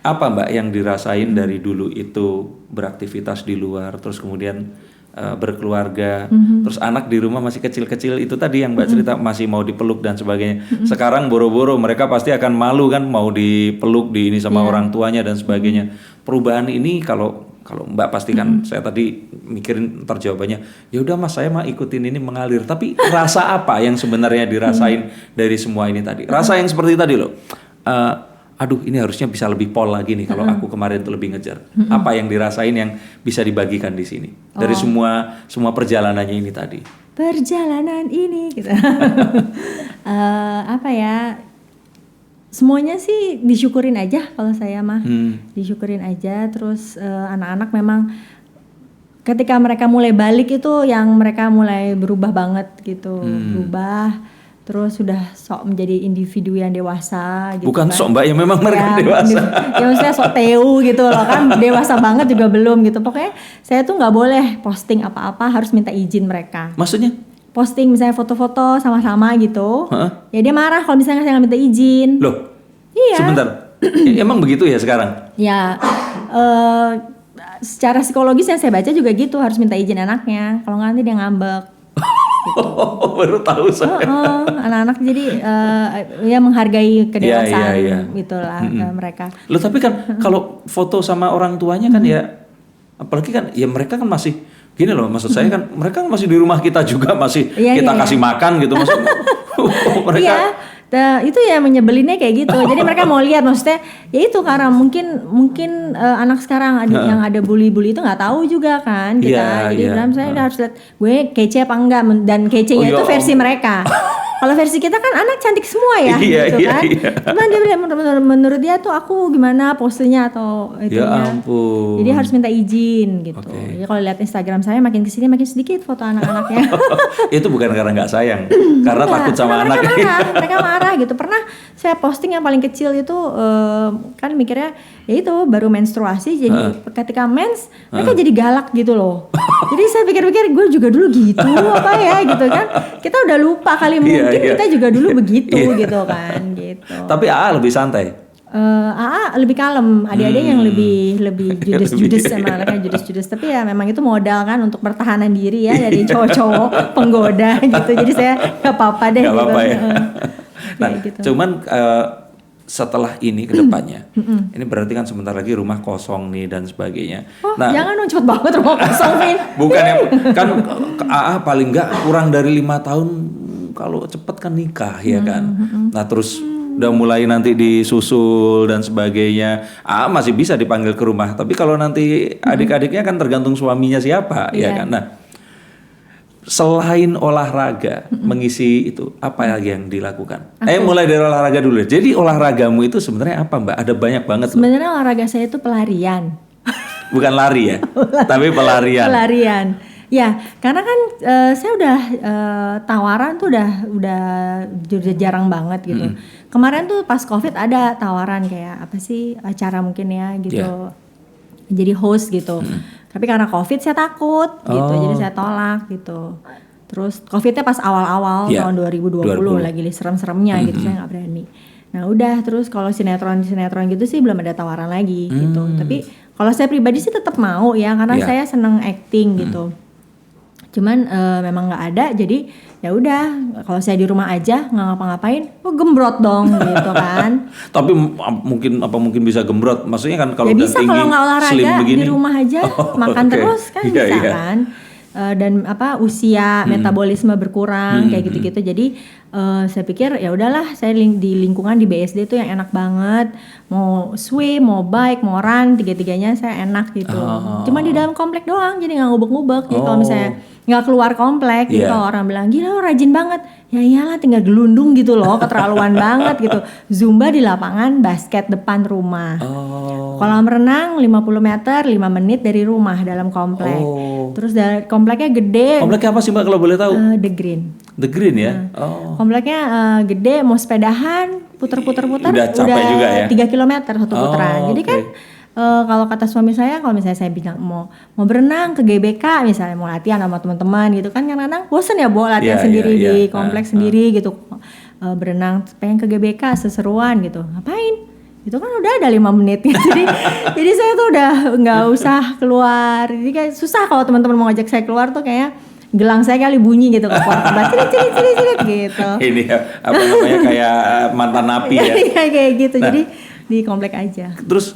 Apa Mbak yang dirasain dari dulu itu beraktivitas di luar, terus kemudian berkeluarga, terus anak di rumah masih kecil-kecil itu tadi yang Mbak cerita masih mau dipeluk dan sebagainya. Sekarang boro-boro mereka pasti akan malu kan mau dipeluk di ini sama orang tuanya dan sebagainya. Perubahan ini kalau Mbak pastikan saya tadi mikirin ntar jawabannya, ya udah Mas saya mah ikutin ini mengalir. Tapi rasa apa yang sebenarnya dirasain dari semua ini tadi? Rasa yang seperti tadi loh. Aduh ini harusnya bisa lebih pol lagi nih kalau aku kemarin tuh lebih ngejar. Apa yang dirasain yang bisa dibagikan di sini dari semua perjalanannya ini tadi? Perjalanan ini gitu. Apa ya? Semuanya sih disyukurin aja kalau saya mah. Disyukurin aja, terus anak-anak memang ketika mereka mulai balik itu yang mereka mulai berubah banget gitu, berubah. Terus sudah sok menjadi individu yang dewasa gitu. Bukan kan. sok Mbak, ya memang mereka dewasa. Ya maksudnya sok teu gitu loh kan, dewasa banget juga belum gitu. Pokoknya saya tuh nggak boleh posting apa-apa, harus minta izin mereka. Maksudnya? Posting misalnya foto-foto sama-sama gitu. Ya dia marah kalau misalnya saya nggak minta izin. Loh? Iya. Sebentar, emang begitu ya sekarang? Ya, secara psikologis yang saya baca juga gitu, harus minta izin anaknya. Kalau nggak nanti dia ngambek. Gitu. Baru tahu saya. Anak-anak jadi ya menghargai kedewasaan gitulah mereka. Loh tapi kan kalau foto sama orang tuanya kan ya, apalagi kan ya mereka kan masih gini loh, maksud saya kan mereka masih di rumah kita juga masih kita kasih makan gitu maksudnya. Mereka itu ya menyebelinnya kayak gitu. Jadi mereka mau lihat, maksudnya ya itu karena mungkin anak sekarang yang ada bully-bully itu nggak tahu juga kan kita. Jadi dalam saya harus lihat gue kece apa enggak, dan kecenya itu versi mereka. Kalau versi kita kan anak cantik semua ya gitu kan. Cuman dia bilang menurut dia tuh aku gimana posenya atau itunya. Ya ampun. Jadi harus minta izin gitu. Jadi kalau lihat Instagram saya makin kesini makin sedikit foto anak-anaknya. Itu bukan karena nggak sayang, karena takut sama anak. Mereka marah gitu. Pernah saya posting yang paling kecil itu kan mikirnya ya itu baru menstruasi, jadi ketika mens mereka jadi galak gitu loh. Jadi saya pikir-pikir gue juga dulu gitu apa ya gitu kan. Kita udah lupa kali mungkin kita juga dulu begitu gitu kan gitu. Tapi AA lebih santai. AA lebih kalem, adik-adik yang lebih judes sama anaknya judes. Tapi ya memang itu modal kan untuk pertahanan diri ya dari cowok-cowok penggoda gitu. Jadi saya nggak apa-apa deh. Gak gitu. apa-apa ya. Nah, gitu. Cuman setelah ini ke depannya, ini berarti kan sebentar lagi rumah kosong nih dan sebagainya. Nah, jangan dong cepet banget rumah kosong Vin. Bukan ya, kan AA paling nggak kurang dari 5 tahun kalau cepet kan nikah ya kan. Nah terus udah mulai nanti disusul dan sebagainya. AA masih bisa dipanggil ke rumah, tapi kalau nanti adik-adiknya kan tergantung suaminya siapa ya kan. Nah selain olahraga mengisi itu apa lagi yang dilakukan? Mulai dari olahraga dulu. Jadi olahragamu itu sebenarnya apa Mbak? Ada banyak banget. Sebenarnya olahraga saya itu pelarian. Bukan lari ya, tapi pelarian. Pelarian. Ya, karena kan saya udah tawaran tuh udah jarang banget gitu. Kemarin tuh pas COVID ada tawaran kayak apa sih acara mungkin ya gitu. jadi host gitu. Tapi karena COVID saya takut gitu, jadi saya tolak gitu. Terus COVID-nya pas awal-awal tahun 2020 lagi serem-seremnya gitu, saya nggak berani. Nah udah, terus kalau sinetron gitu sih belum ada tawaran lagi gitu. Tapi kalau saya pribadi sih tetap mau ya, karena saya seneng acting gitu. Cuman memang nggak ada, jadi ya udah, kalau saya di rumah aja nggak ngapa-ngapain, gembrot dong gitu kan. Tapi mungkin bisa gembrot, maksudnya kan kalau ya udah bisa tinggi, kalau nggak olahraga slim begini di rumah aja makan terus kan bisa kan. Dan usia metabolisme berkurang kayak gitu-gitu. Jadi saya pikir ya udahlah, saya di lingkungan di BSD itu yang enak banget, mau swim, mau bike, mau run, tiga-tiganya saya enak gitu. Cuma di dalam komplek doang, jadi nggak ngubek-ngubek. Jadi kalau misalnya nggak keluar komplek, gitu, orang bilang gila lo rajin banget. Ya iyalah, tinggal gelundung gitu loh, keterlaluan banget gitu. Zumba di lapangan basket depan rumah. Kolam renang 50 meter 5 menit dari rumah dalam komplek. Terus kompleknya gede. Kompleknya apa sih Mbak kalau boleh tahu? The Green. The Green ya. Kompleknya gede, mau sepedahan puter-puter udah capek juga ya. 3 kilometer satu putaran. Jadi kan kalau kata suami saya, kalau misalnya saya bilang mau berenang ke GBK misalnya, mau latihan sama teman-teman gitu kan, kadang-kadang bosen ya latihan sendiri di kompleks sendiri gitu. Berenang pengen ke GBK seseruan gitu, ngapain? Itu kan udah ada 5 menit gitu. jadi saya tuh udah nggak usah keluar. Jadi kayak susah kalau teman-teman mau ngajak saya keluar tuh kayak gelang saya kali bunyi gitu, cirit gitu. Ini apa namanya, kayak mantan napi ya. Kayak gitu. Jadi di komplek aja. Terus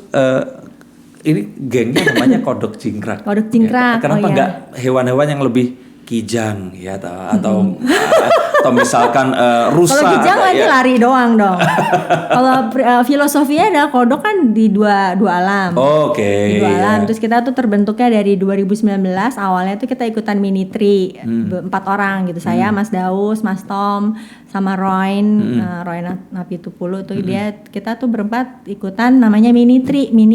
ini gengnya namanya Kodok Cingkrak. Kodok Cingkrak. Kenapa nggak hewan-hewan yang lebih kijang ya, atau misalkan rusa? Kalau kijang aja lari doang dong. Kalau filosofinya adalah kodok kan di dua alam. Di dua alam. Terus kita tuh terbentuknya dari 2019, awalnya tuh kita ikutan mini tri 4 orang gitu. Saya, Mas Daus, Mas Tom, sama Roy Napitupulu tuh kita tuh berempat ikutan namanya mini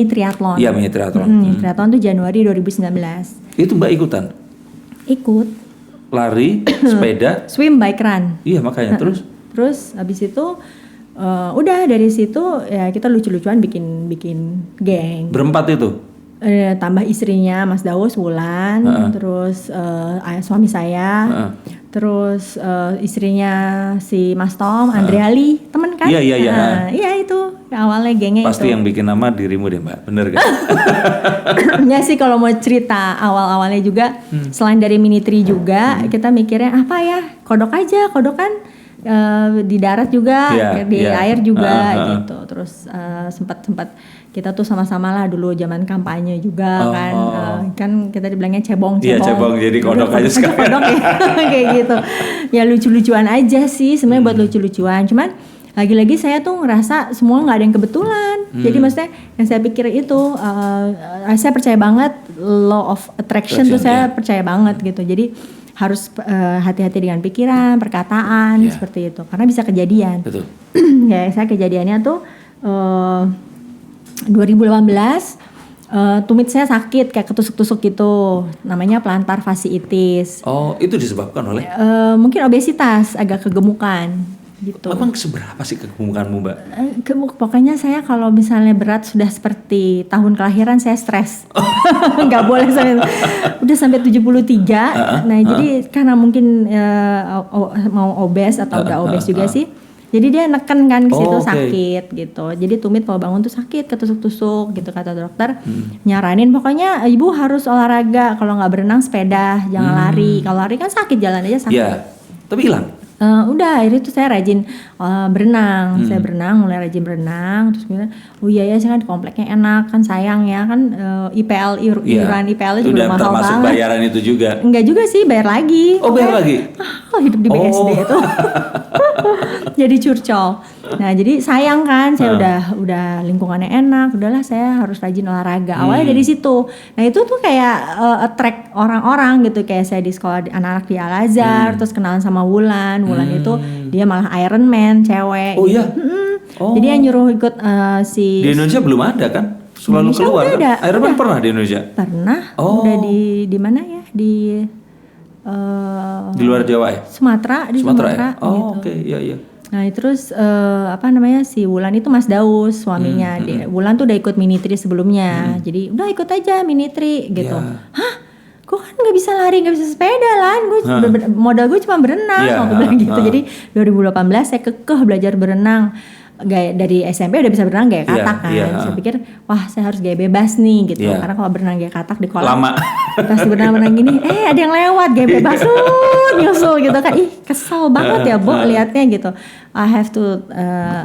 triathlon. Iya, mini triathlon. Triathlon tuh Januari 2019. Itu Mbak ikutan? Ikut. Lari, sepeda, swim, bike, run. Iya makanya Terus habis itu udah dari situ ya kita lucu-lucuan bikin geng. Berempat itu? Tambah istrinya Mas Daus Wulan, terus suami saya, terus istrinya si Mas Tom, Andreali, temen kan? Iya. Iya itu awalnya gengnya. Pasti itu. yang bikin nama dirimu deh Mbak, bener kan? Ya sih, kalau mau cerita awalnya juga selain dari mini tri juga kita mikirnya apa ya, kodok kan di darat juga, di air juga gitu. Terus sempat kita tuh sama-sama lah dulu zaman kampanye juga kan kita dibilangnya cebong. Iya, cebong, jadi kodok aja sekarang. Kodok ya kayak gitu. Ya lucu-lucuan aja sih sebenarnya, buat lucu-lucuan. Cuman lagi-lagi saya tuh ngerasa semua nggak ada yang kebetulan. Jadi maksudnya yang saya pikir itu saya percaya banget law of attraction tuh saya percaya banget gitu. Jadi harus hati-hati dengan pikiran, perkataan seperti itu, karena bisa kejadian. Betul. Ya saya kejadiannya tuh 2018 tumit saya sakit kayak ketusuk-tusuk gitu, namanya plantar fasciitis. Itu disebabkan oleh? Mungkin obesitas, agak kegemukan gitu. Emang seberapa sih kegemukanmu Mbak? Pokoknya saya kalau misalnya berat sudah seperti tahun kelahiran saya stres. Nggak boleh udah sampai 73. Jadi karena mungkin mau obes atau udah obes juga sih. Jadi dia neken kan ke situ sakit gitu. Jadi tumit kalau bangun tuh sakit, ketusuk-tusuk gitu, kata dokter. Nyaranin pokoknya ibu harus olahraga, kalau nggak berenang sepeda, jangan lari. Kalau lari kan sakit, jalan aja sakit. Iya. Tapi hilang. Udah akhirnya tuh saya rajin berenang. Saya mulai rajin berenang. Terus kemudian ya saya kan di kompleknya enak kan, sayang ya kan, IPL iuran IPL juga mahal banget. Udah termasuk bayaran itu juga? Enggak juga sih, bayar lagi. Bayar lagi? Hidup di BSD itu jadi curcol. Nah jadi sayang kan, saya udah lingkungannya enak, udahlah saya harus rajin olahraga. Awalnya dari situ. Nah itu tuh kayak attract orang-orang gitu, kayak saya di sekolah anak-anak di Al Azhar, terus kenalan sama Wulan itu dia malah Iron Man cewek. Oh iya. Jadi yang nyuruh ikut si. Di Indonesia belum ada kan? Selalu Indonesia keluar kan? Iron Man pernah di Indonesia? Pernah. Udah di mana ya? Di luar Jawa ya? Sumatera, di Sumatera. Ya? Oke, iya. Nah terus si Wulan itu Mas Daus suaminya. Wulan tuh udah ikut Mini3 sebelumnya. Jadi udah ikut aja Mini3 gitu. Hah? Gue kan nggak bisa lari, nggak bisa sepeda lah. Modal gue cuma berenang. Aku bilang gitu. Jadi 2018 saya kekeh belajar berenang. Gaya dari SMP udah bisa berenang gaya katak kan. Saya pikir wah saya harus gaya bebas nih gitu. Karena kalau berenang gaya katak di kolam lama. Pas berenang gini, ada yang lewat gaya bebas nyusul gitu kan. Ih kesel banget ya Bo liatnya gitu. I have to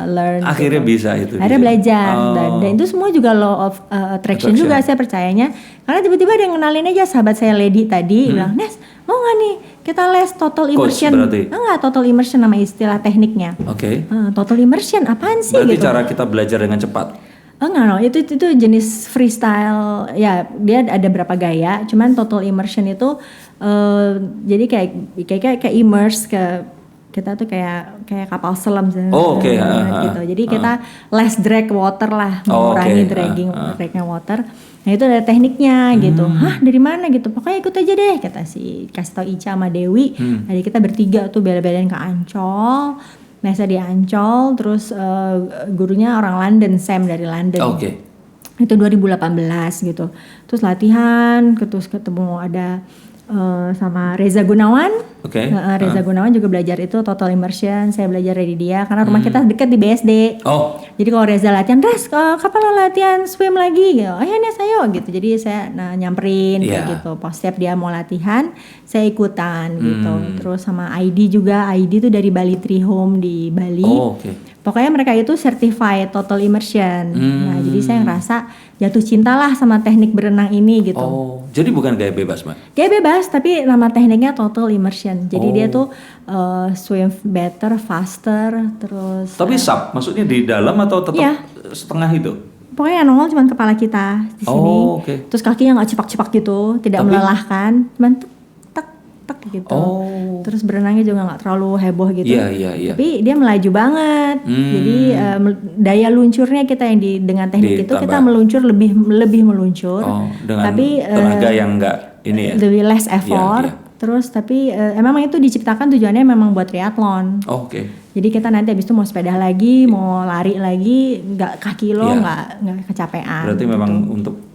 learn. Akhirnya gitu. bisa itu. Akhirnya belajar dan itu semua juga law of attraction juga saya percayanya. Karena tiba-tiba ada yang kenalin aja sahabat saya Lady tadi bilang, Nes mau nggak nih kita les total immersion? Enggak, total immersion nama istilah tekniknya. Oke. Total immersion apaan sih? Berarti gitu. cara kita belajar dengan cepat. Enggak, no. itu jenis freestyle. Ya, dia ada berapa gaya. Cuman total immersion itu jadi kayak immerse ke kita tuh kayak kapal selam gitu. Jadi kita less drag water lah, mengurangi dragnya water. Nah itu ada tekniknya gitu. Hah dari mana gitu? Pokoknya ikut aja deh kata kasih tau Ica sama Dewi. Jadi kita bertiga tuh bela-belain ke Ancol. Biasa di Ancol. Terus gurunya orang London, Sam dari London. Itu 2018 gitu. Terus latihan, terus ketemu ada sama Reza Gunawan. Reza Gunawan juga belajar itu total immersion. Saya belajar dari dia karena rumah kita dekat di BSD. Jadi kalau Reza latihan, kapan lo latihan swim lagi? Gitu. Ayo Nes ayo gitu. Jadi saya nyamperin kayak gitu. Pas setiap dia mau latihan, saya ikutan gitu. Terus sama ID juga. ID tuh dari Bali Tree Home di Bali. Pokoknya mereka itu certified total immersion. Nah, jadi saya ngerasa jatuh cintalah sama teknik berenang ini gitu. Jadi bukan gaya bebas, Mbak? Gaya bebas, tapi nama tekniknya total immersion. Jadi dia tuh swim better, faster, terus. Tapi maksudnya di dalam atau tetap setengah itu? Pokoknya yang nongol cuma kepala kita di sini. Terus kakinya nggak cepak-cepak gitu, tidak melelahkan, cuman tek gitu. Terus berenangnya juga nggak terlalu heboh gitu. Tapi dia melaju banget. Jadi daya luncurnya kita yang dengan teknik itu kita meluncur lebih meluncur. Tapi tenaga yang nggak ini ya. Lebih less effort. Terus tapi memang itu diciptakan tujuannya memang buat triathlon. Jadi kita nanti habis itu mau sepeda lagi, mau lari lagi, nggak kaki lo nggak kecapean. Berarti memang untuk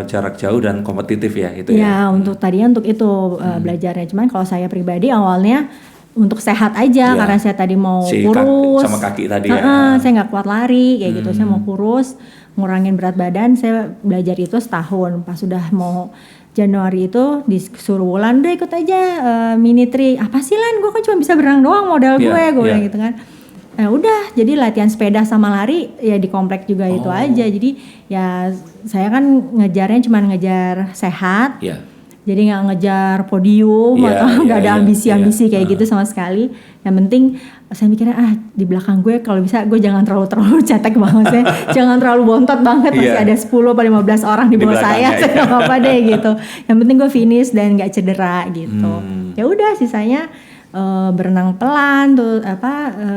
jarak jauh dan kompetitif ya itu ya. Untuk tadinya untuk itu belajarnya. Cuman kalau saya pribadi awalnya untuk sehat aja karena saya tadi mau kurus. Sama kaki tadi Saya nggak kuat lari kayak gitu. Saya mau kurus, ngurangin berat badan. Saya belajar itu setahun. Pas sudah mau Januari itu disuruh Wulan deh ikut aja Mini3. Apa sih Lan? Gue kan cuma bisa berenang doang modal gue bilang gitu kan. Udah jadi latihan sepeda sama lari ya di komplek juga itu aja. Jadi ya saya kan ngejarnya cuma ngejar sehat. Jadi nggak ngejar podium atau nggak ada ambisi-ambisi kayak gitu sama sekali. Yang penting saya mikirnya di belakang gue kalau bisa gue jangan terlalu cetek banget saya. Jangan terlalu bontot banget masih ada 10 atau 15 orang di bawah saya. Saya nggak apa-apa deh gitu. Yang penting gue finish dan nggak cedera gitu. Ya udah sisanya berenang pelan tuh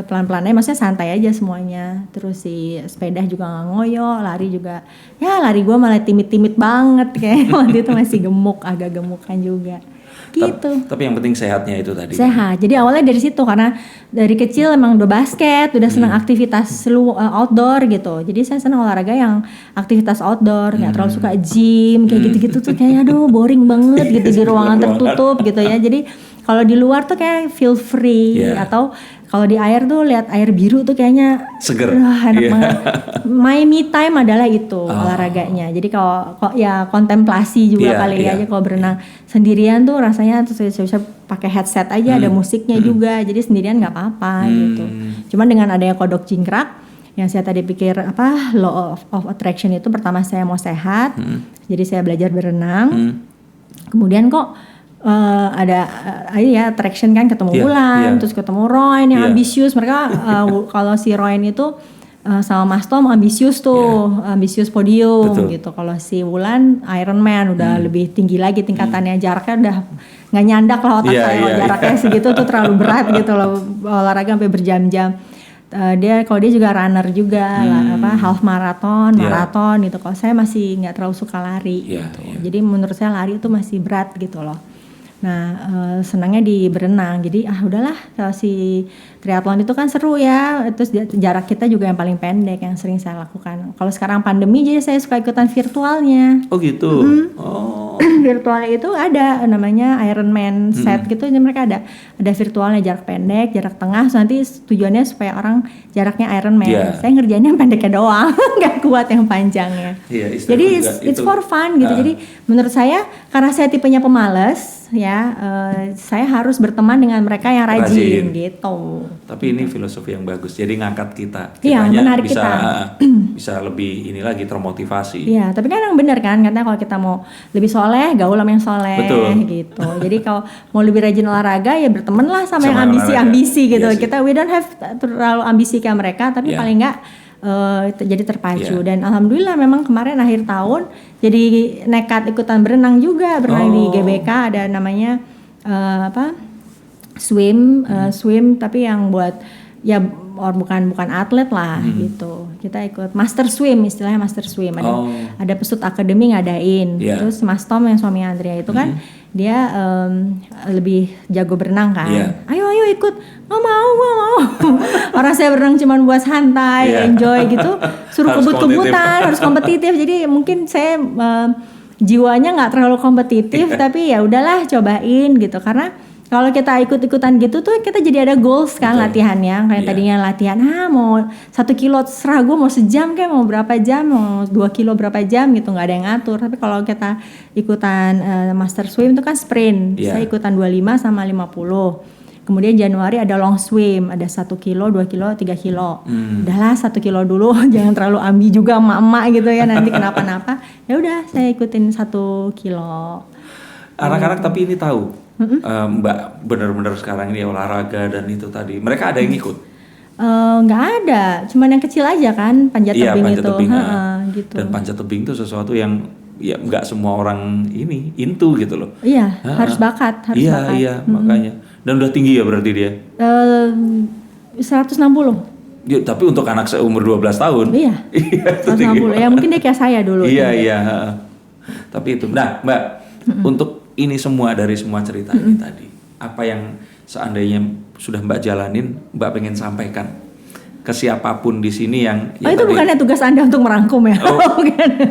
pelan-pelannya maksudnya santai aja semuanya. Terus si sepeda juga nggak ngoyo, lari juga ya lari gue malah timid-timid banget kayak waktu itu masih gemuk, agak gemukan juga gitu. Tapi yang penting sehatnya itu tadi. Sehat. Jadi awalnya dari situ karena dari kecil emang udah basket, udah senang aktivitas outdoor gitu. Jadi saya senang olahraga yang aktivitas outdoor, nggak terlalu suka gym kayak gitu-gitu tuh kayak aduh boring banget gitu di ruangan tertutup gitu ya. Jadi kalau di luar tuh kayak feel free atau kalau di air tuh lihat air biru tuh kayaknya seger. Enak banget. My me time adalah itu olahraganya. Jadi kalau ya kontemplasi juga kali ya aja kalau berenang sendirian tuh rasanya tuh bisa pakai headset aja ada musiknya juga. Jadi sendirian nggak apa-apa gitu. Cuman dengan adanya kodok jingkrak yang saya tadi pikir law of attraction itu pertama saya mau sehat. Jadi saya belajar berenang. Kemudian kok ada attraction kan ketemu Wulan, terus ketemu Roy yang ambisius. Mereka kalau si Roy itu sama Mas Tom ambisius tuh, ambisius podium gitu. Kalau si Wulan Ironman udah lebih tinggi lagi tingkatannya, jaraknya udah nggak nyandak lah otak saya. Jaraknya segitu tuh terlalu berat gitu loh, olahraga sampai berjam-jam. Dia juga runner juga half marathon gitu. Kalau saya masih nggak terlalu suka lari gitu. Jadi menurut saya lari itu masih berat gitu loh. Nah, senangnya di berenang. Jadi udahlah, kalau si triathlon itu kan seru ya. Terus jarak kita juga yang paling pendek yang sering saya lakukan. Kalau sekarang pandemi jadi saya suka ikutan virtualnya. Oh gitu. Oh. Virtualnya itu ada namanya Ironman set gitu. Jadi mereka ada virtualnya jarak pendek, jarak tengah. So, nanti tujuannya supaya orang jaraknya Ironman. Yeah. Saya ngerjainnya yang pendeknya doang, nggak kuat yang panjangnya. Yeah, Jadi it's for fun gitu. Jadi menurut saya karena saya tipenya pemalas ya, saya harus berteman dengan mereka yang rajin gitu. Tapi ini filosofi yang bagus. Jadi ngangkat kita. Iya, menarik bisa, kita. Bisa lebih ini lagi termotivasi. Iya, tapi kan yang benar kan, katanya kalau kita mau lebih soleh, gaul sama yang soleh. Betul. Gitu. Jadi kalau mau lebih rajin olahraga ya berteman lah sama yang ambisi-ambisi gitu. Iya, kita we don't have terlalu ambisi kayak mereka, tapi paling enggak jadi terpacu. Dan alhamdulillah memang kemarin akhir tahun jadi nekat ikutan berenang juga, berenang di GBK ada namanya swim tapi yang buat ya bukan atlet lah gitu. Kita ikut master swim, istilahnya master swim. Ada Pesut Academy ngadain. Terus Mas Tom yang suami Andrea itu kan dia lebih jago berenang kan. Ayo ikut. Nggak mau. Orang saya berenang cuma buat santai, enjoy gitu. Suruh kebut-kebutan, harus kompetitif. Jadi mungkin saya jiwanya nggak terlalu kompetitif, tapi ya udahlah cobain gitu. Karena kalau kita ikut-ikutan gitu tuh kita jadi ada goals kan. Betul. Latihannya kayak tadinya latihan mau 1 kilo terserah gue mau sejam kayak mau berapa jam, mau 2 kilo berapa jam gitu, nggak ada yang ngatur. Tapi kalau kita ikutan master swim itu kan sprint, saya ikutan 25 sama 50. Kemudian Januari ada long swim, ada 1 kilo, 2 kilo, 3 kilo. Udahlah 1 kilo dulu, jangan terlalu ambi juga emak-emak gitu ya, nanti kenapa-napa. Ya udah saya ikutin 1 kilo. Anak-anak tapi ini tahu, Mbak benar-benar sekarang ini olahraga dan itu tadi. Mereka ada yang ikut? Nggak ada, cuman yang kecil aja kan, panjat tebing itu. Gitu. Dan panjat tebing itu sesuatu yang ya nggak semua orang ini into gitu loh. Iya, harus bakat. Iya, makanya. Dan udah tinggi ya berarti dia? 160. Ya, tapi untuk anak seumur 12 tahun. Iya. 160. Ya mungkin dia kayak saya dulu. Iya. Tapi itu. Nah, Mbak, untuk ini semua dari semua cerita ini tadi, apa yang seandainya sudah Mbak jalanin, Mbak pengen sampaikan ke siapapun di sini yang itu tadi, bukannya tugas Anda untuk merangkum ya?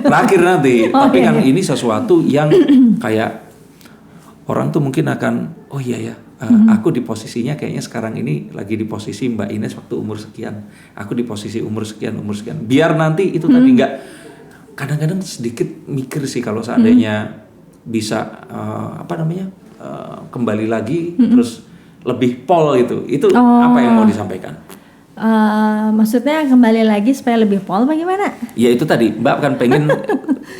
Terakhir nanti. Tapi kan ini sesuatu yang kayak orang tuh mungkin akan aku di posisinya kayaknya sekarang ini lagi di posisi Mbak Ines waktu umur sekian. Aku di posisi umur sekian. Biar nanti itu tadi nggak, kadang-kadang sedikit mikir sih kalau seandainya bisa kembali lagi terus lebih pol gitu. Itu apa yang mau disampaikan? Maksudnya kembali lagi supaya lebih pol bagaimana? Ya itu tadi Mbak kan pengen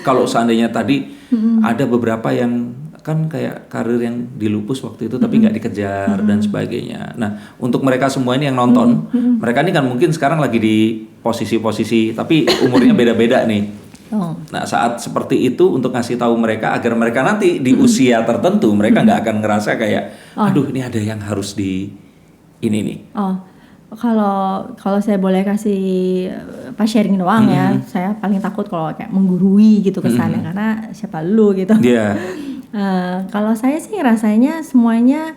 kalau seandainya tadi ada beberapa yang kan kayak karir yang dilupus waktu itu tapi nggak dikejar dan sebagainya. Nah untuk mereka semua ini yang nonton, mereka ini kan mungkin sekarang lagi di posisi-posisi tapi umurnya beda-beda nih. Nah saat seperti itu untuk ngasih tahu mereka agar mereka nanti di usia tertentu mereka nggak akan ngerasa kayak aduh ini ada yang harus di ini nih. Kalau saya boleh kasih sharing doang ya, saya paling takut kalau kayak menggurui gitu kesannya karena siapa lu gitu. Kalau saya sih rasanya semuanya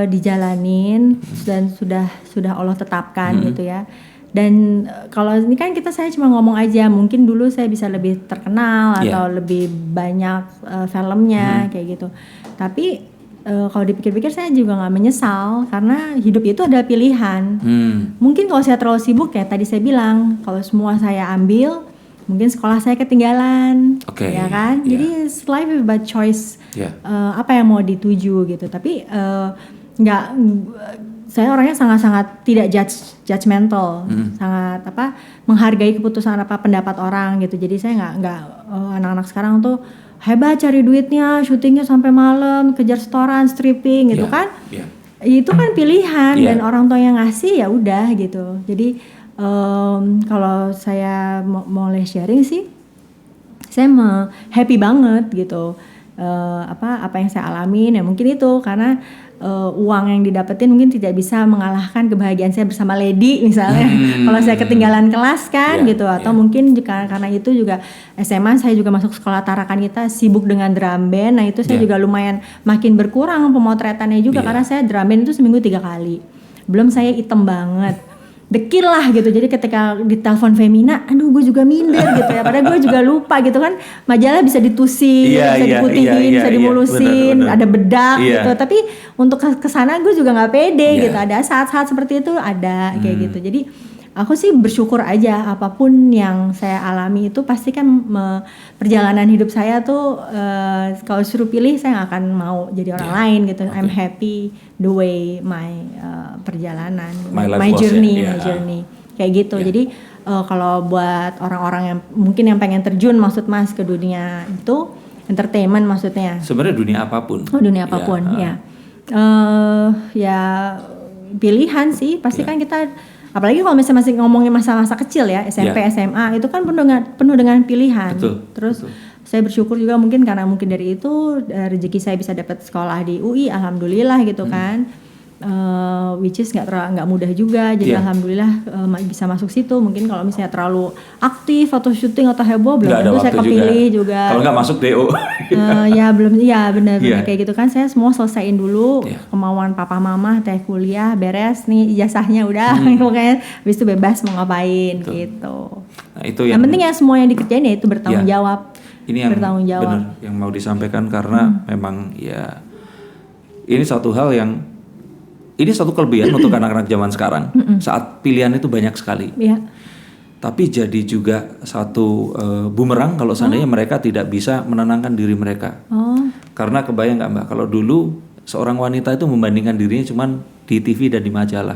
dijalanin dan sudah Allah tetapkan gitu ya. Dan kalau ini kan saya cuma ngomong aja, mungkin dulu saya bisa lebih terkenal atau lebih banyak filmnya kayak gitu. Tapi kalau dipikir-pikir saya juga nggak menyesal karena hidup itu adalah pilihan. Mungkin kalau saya terlalu sibuk kayak tadi saya bilang, kalau semua saya ambil, mungkin sekolah saya ketinggalan, ya kan? Jadi life is about choice. Apa yang mau dituju gitu. Tapi nggak. Saya orangnya sangat-sangat tidak judgmental, sangat menghargai keputusan pendapat orang gitu. Jadi saya nggak anak-anak sekarang tuh hebat cari duitnya, syutingnya sampai malam, kejar setoran, stripping gitu kan. Itu kan pilihan dan orang tua yang ngasih ya udah gitu. Jadi kalau saya mau sharing sih, saya happy banget gitu. Apa yang saya alamin ya mungkin itu karena uang yang didapetin mungkin tidak bisa mengalahkan kebahagiaan saya bersama Lady misalnya. Kalau saya ketinggalan kelas kan gitu, atau mungkin karena itu juga SMA saya juga masuk sekolah Tarakan, kita sibuk dengan drum band. Nah itu saya juga lumayan makin berkurang pemotretannya juga karena saya drum band itu seminggu 3 kali. Belum saya item banget. Dekil lah gitu, jadi ketika ditelepon Femina, aduh gue juga minder gitu ya, padahal gue juga lupa gitu kan, majalah bisa ditusin, bisa diputihin, bisa dimulusin, bener. Ada bedak gitu, tapi untuk kesana gue juga nggak pede gitu, ada saat-saat seperti itu ada kayak gitu, jadi aku sih bersyukur aja apapun yang saya alami itu pasti kan perjalanan hidup saya tuh kalau suruh pilih saya gak akan mau jadi orang lain gitu. I'm happy the way my perjalanan, my journey kayak gitu. Jadi kalau buat orang-orang yang mungkin yang pengen terjun maksud Mas ke dunia itu entertainment maksudnya. Sebenarnya dunia apapun. Oh dunia apapun ya. Ya pilihan sih pasti kan kita. Apalagi kalau misalnya masih ngomongin masa-masa kecil ya, SMP, SMA itu kan penuh dengan pilihan. Terus saya bersyukur juga mungkin karena mungkin dari itu rezeki saya bisa dapat sekolah di UI, alhamdulillah gitu kan. Which is nggak mudah juga, jadi alhamdulillah bisa masuk situ. Mungkin kalau misalnya terlalu aktif atau syuting atau heboh belum tentu saya kepilih juga. Kalau nggak masuk DO. Ya belum, ya benar kayak gitu kan. Saya semua selesaiin dulu kemauan papa mama, teh kuliah beres nih ijazahnya udah, makanya habis itu bebas mau ngapain gitu. Nah, itu yang penting ya semua yang dikerjain ya itu bertanggung jawab. Ini yang benar yang mau disampaikan karena memang ya ini satu hal yang ini satu kelebihan untuk anak-anak zaman sekarang. Saat pilihan itu banyak sekali. Tapi jadi juga satu bumerang kalau seandainya mereka tidak bisa menenangkan diri mereka. Karena kebayang nggak Mbak, kalau dulu seorang wanita itu membandingkan dirinya cuman di TV dan di majalah.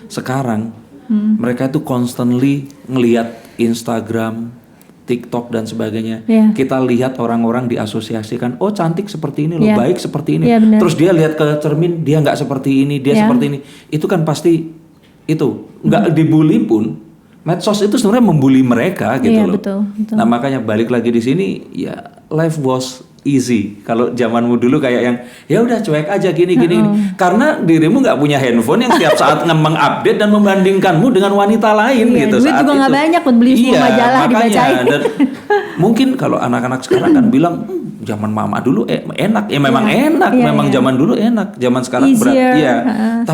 Sekarang mereka itu constantly ngelihat Instagram, TikTok dan sebagainya. Kita lihat orang-orang diasosiasikan, oh cantik seperti ini loh, baik seperti ini. Terus dia lihat ke cermin, dia nggak seperti ini, dia seperti ini. Itu kan pasti itu nggak dibully pun. Medsos itu sebenarnya membuli mereka gitu loh. Betul. Nah makanya balik lagi di sini ya life was easy. Kalau zamanmu dulu kayak yang ya udah cuek aja gini. Karena dirimu nggak punya handphone yang setiap saat mengupdate dan membandingkanmu dengan wanita lain gitu. Duit juga nggak banyak buat beli semua majalah dibacain. Dan mungkin kalau anak-anak sekarang kan bilang zaman mama dulu enak, memang enak, memang zaman dulu enak, zaman sekarang berat,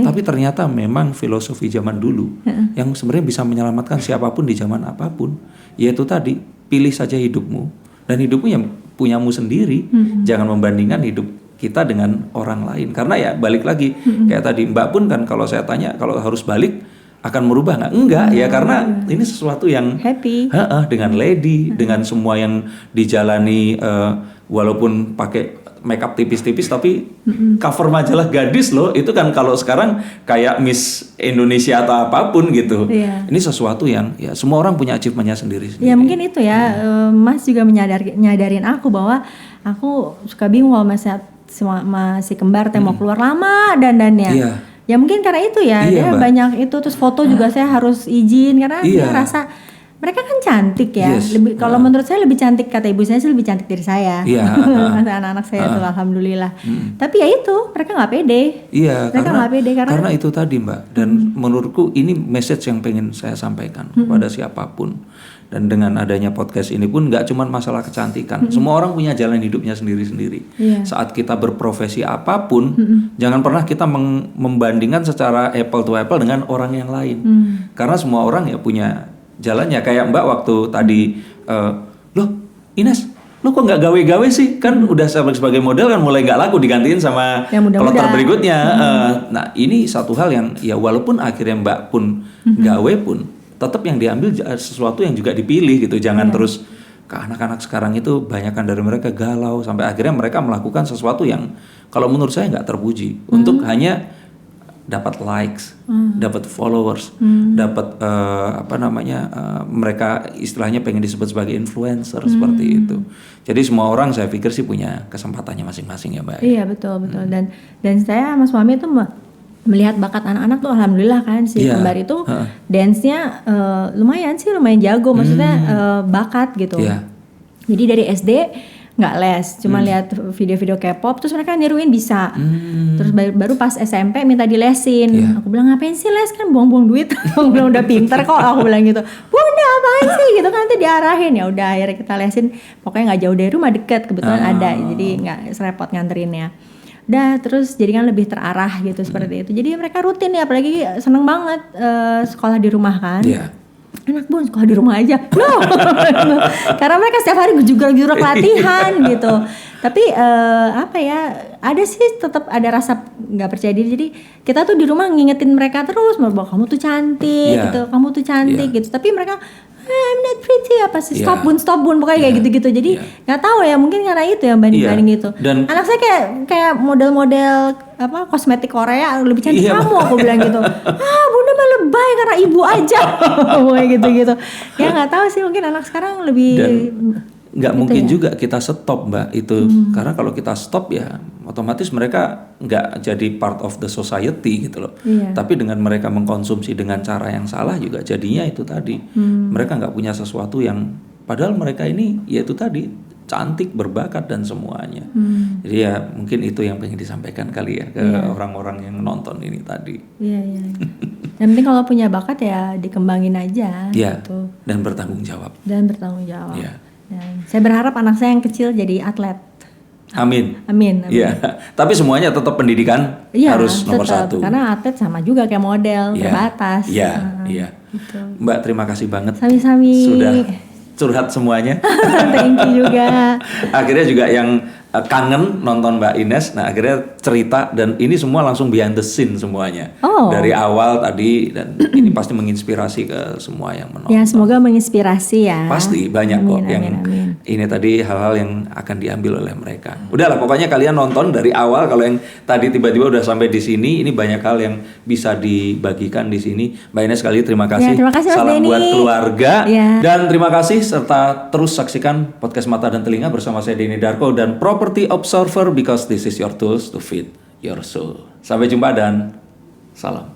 tapi ternyata memang filosofi zaman dulu yang sebenarnya bisa menyelamatkan siapapun di zaman apapun, yaitu tadi pilih saja hidupmu dan hidupmu yang punyamu sendiri, jangan membandingkan hidup kita dengan orang lain, karena ya balik lagi kayak tadi Mbak pun kan kalau saya tanya kalau harus balik akan merubah nggak? Enggak ya karena ini sesuatu yang happy dengan Lady, dengan semua yang dijalani walaupun pakai makeup tipis-tipis tapi cover majalah gadis loh, itu kan kalau sekarang kayak Miss Indonesia atau apapun gitu. Ini sesuatu yang ya semua orang punya achievement-nya sendiri-sendiri. Ya mungkin itu ya Mas juga nyadarin aku bahwa aku suka bingung kalau masih kembar mau keluar lama dandannya. Ya mungkin karena itu ya, dia banyak itu, terus foto juga saya harus izin karena saya rasa mereka kan cantik ya. Kalau menurut saya lebih cantik, kata ibu saya sih lebih cantik dari saya. Anak-anak saya tuh alhamdulillah. Tapi ya itu mereka nggak pede. Mereka nggak pede karena itu tadi Mbak. Dan menurutku ini message yang pengen saya sampaikan kepada siapapun. Dan dengan adanya podcast ini pun nggak cuma masalah kecantikan. Semua orang punya jalan hidupnya sendiri-sendiri. Saat kita berprofesi apapun, jangan pernah kita membandingkan secara apple to apple dengan orang yang lain. Karena semua orang ya punya jalannya. Kayak Mbak waktu tadi, loh Ines, lo kok nggak gawe-gawe sih? Kan udah sebagai model kan mulai nggak laku, digantiin sama kloter berikutnya. Nah ini satu hal yang ya walaupun akhirnya Mbak pun gawe pun, tetap yang diambil sesuatu yang juga dipilih gitu. Jangan terus ke anak-anak sekarang itu banyakan dari mereka galau sampai akhirnya mereka melakukan sesuatu yang kalau menurut saya nggak terpuji untuk hanya dapat likes, dapat followers, dapat mereka istilahnya pengen disebut sebagai influencer seperti itu. Jadi semua orang saya pikir sih punya kesempatannya masing-masing ya Mbak. Iya betul. Dan saya Mas Fahmi itu melihat bakat anak-anak tuh alhamdulillah kan si kembar itu dance-nya lumayan jago, maksudnya bakat gitu. Jadi dari SD nggak les, cuma lihat video-video K-pop, terus mereka niruin bisa. Terus baru pas SMP minta dilesin. Aku bilang ngapain sih les, kan buang-buang duit. Aku bilang udah pinter kok, aku bilang gitu. Bunda apaan sih gitu kan, nanti diarahin. Ya udah akhirnya kita lesin, pokoknya nggak jauh dari rumah, deket kebetulan ada, jadi nggak serepot nganterinnya. Udah terus jadi kan lebih terarah gitu seperti itu. Jadi mereka rutin ya, apalagi seneng banget sekolah di rumah kan. Enak Bun, sekolah di rumah aja. No. Karena mereka setiap hari jurak latihan gitu. Tapi apa ya, ada sih tetap ada rasa nggak percaya diri. Jadi kita tuh di rumah ngingetin mereka terus bahwa kamu tuh cantik gitu, kamu tuh cantik gitu. Tapi mereka I'm not pretty, apa sih, stop bun pokoknya kayak gitu-gitu. Jadi nggak tahu ya, mungkin karena itu ya banding-banding gitu. Dan anak saya kayak model-model apa kosmetik Korea lebih cantik kamu, aku bilang gitu. Bunda mah lebay karena ibu aja, kayak gitu-gitu. Ya nggak tahu sih, mungkin anak sekarang lebih. Dan nggak gitu mungkin juga kita stop Mbak itu, karena kalau kita stop ya otomatis mereka nggak jadi part of the society gitu loh. Tapi dengan mereka mengkonsumsi dengan cara yang salah juga jadinya itu tadi, mereka nggak punya sesuatu yang padahal mereka ini ya itu tadi cantik, berbakat dan semuanya. Jadi ya mungkin itu yang pengen disampaikan kali ya ke orang-orang yang nonton ini tadi. Yang penting kalau punya bakat ya dikembangin aja gitu. Dan bertanggung jawab. Dan saya berharap anak saya yang kecil jadi atlet. Amin. Iya. Tapi semuanya tetap pendidikan harus nomor satu. Karena atlet sama juga kayak model, terbatas. Iya. Gitu. Mbak terima kasih banget. Sami-sami. Sudah curhat semuanya. Thank you juga. Akhirnya juga yang kangen nonton Mbak Ines, nah akhirnya cerita dan ini semua langsung behind the scene semuanya. Dari awal tadi dan ini pasti menginspirasi ke semua yang menonton. Ya semoga menginspirasi ya. Pasti banyak kok yang ini tadi hal-hal yang akan diambil oleh mereka. Udahlah pokoknya kalian nonton dari awal, kalau yang tadi tiba-tiba udah sampai di sini, ini banyak hal yang bisa dibagikan di sini. Mbak Ines sekali terima kasih. Terima kasih Mas Salam Denny. buat keluarga dan terima kasih serta terus saksikan podcast Mata dan Telinga bersama saya Denny Darko dan Property Observer, because this is your tools to feed your soul. Sampai jumpa dan salam.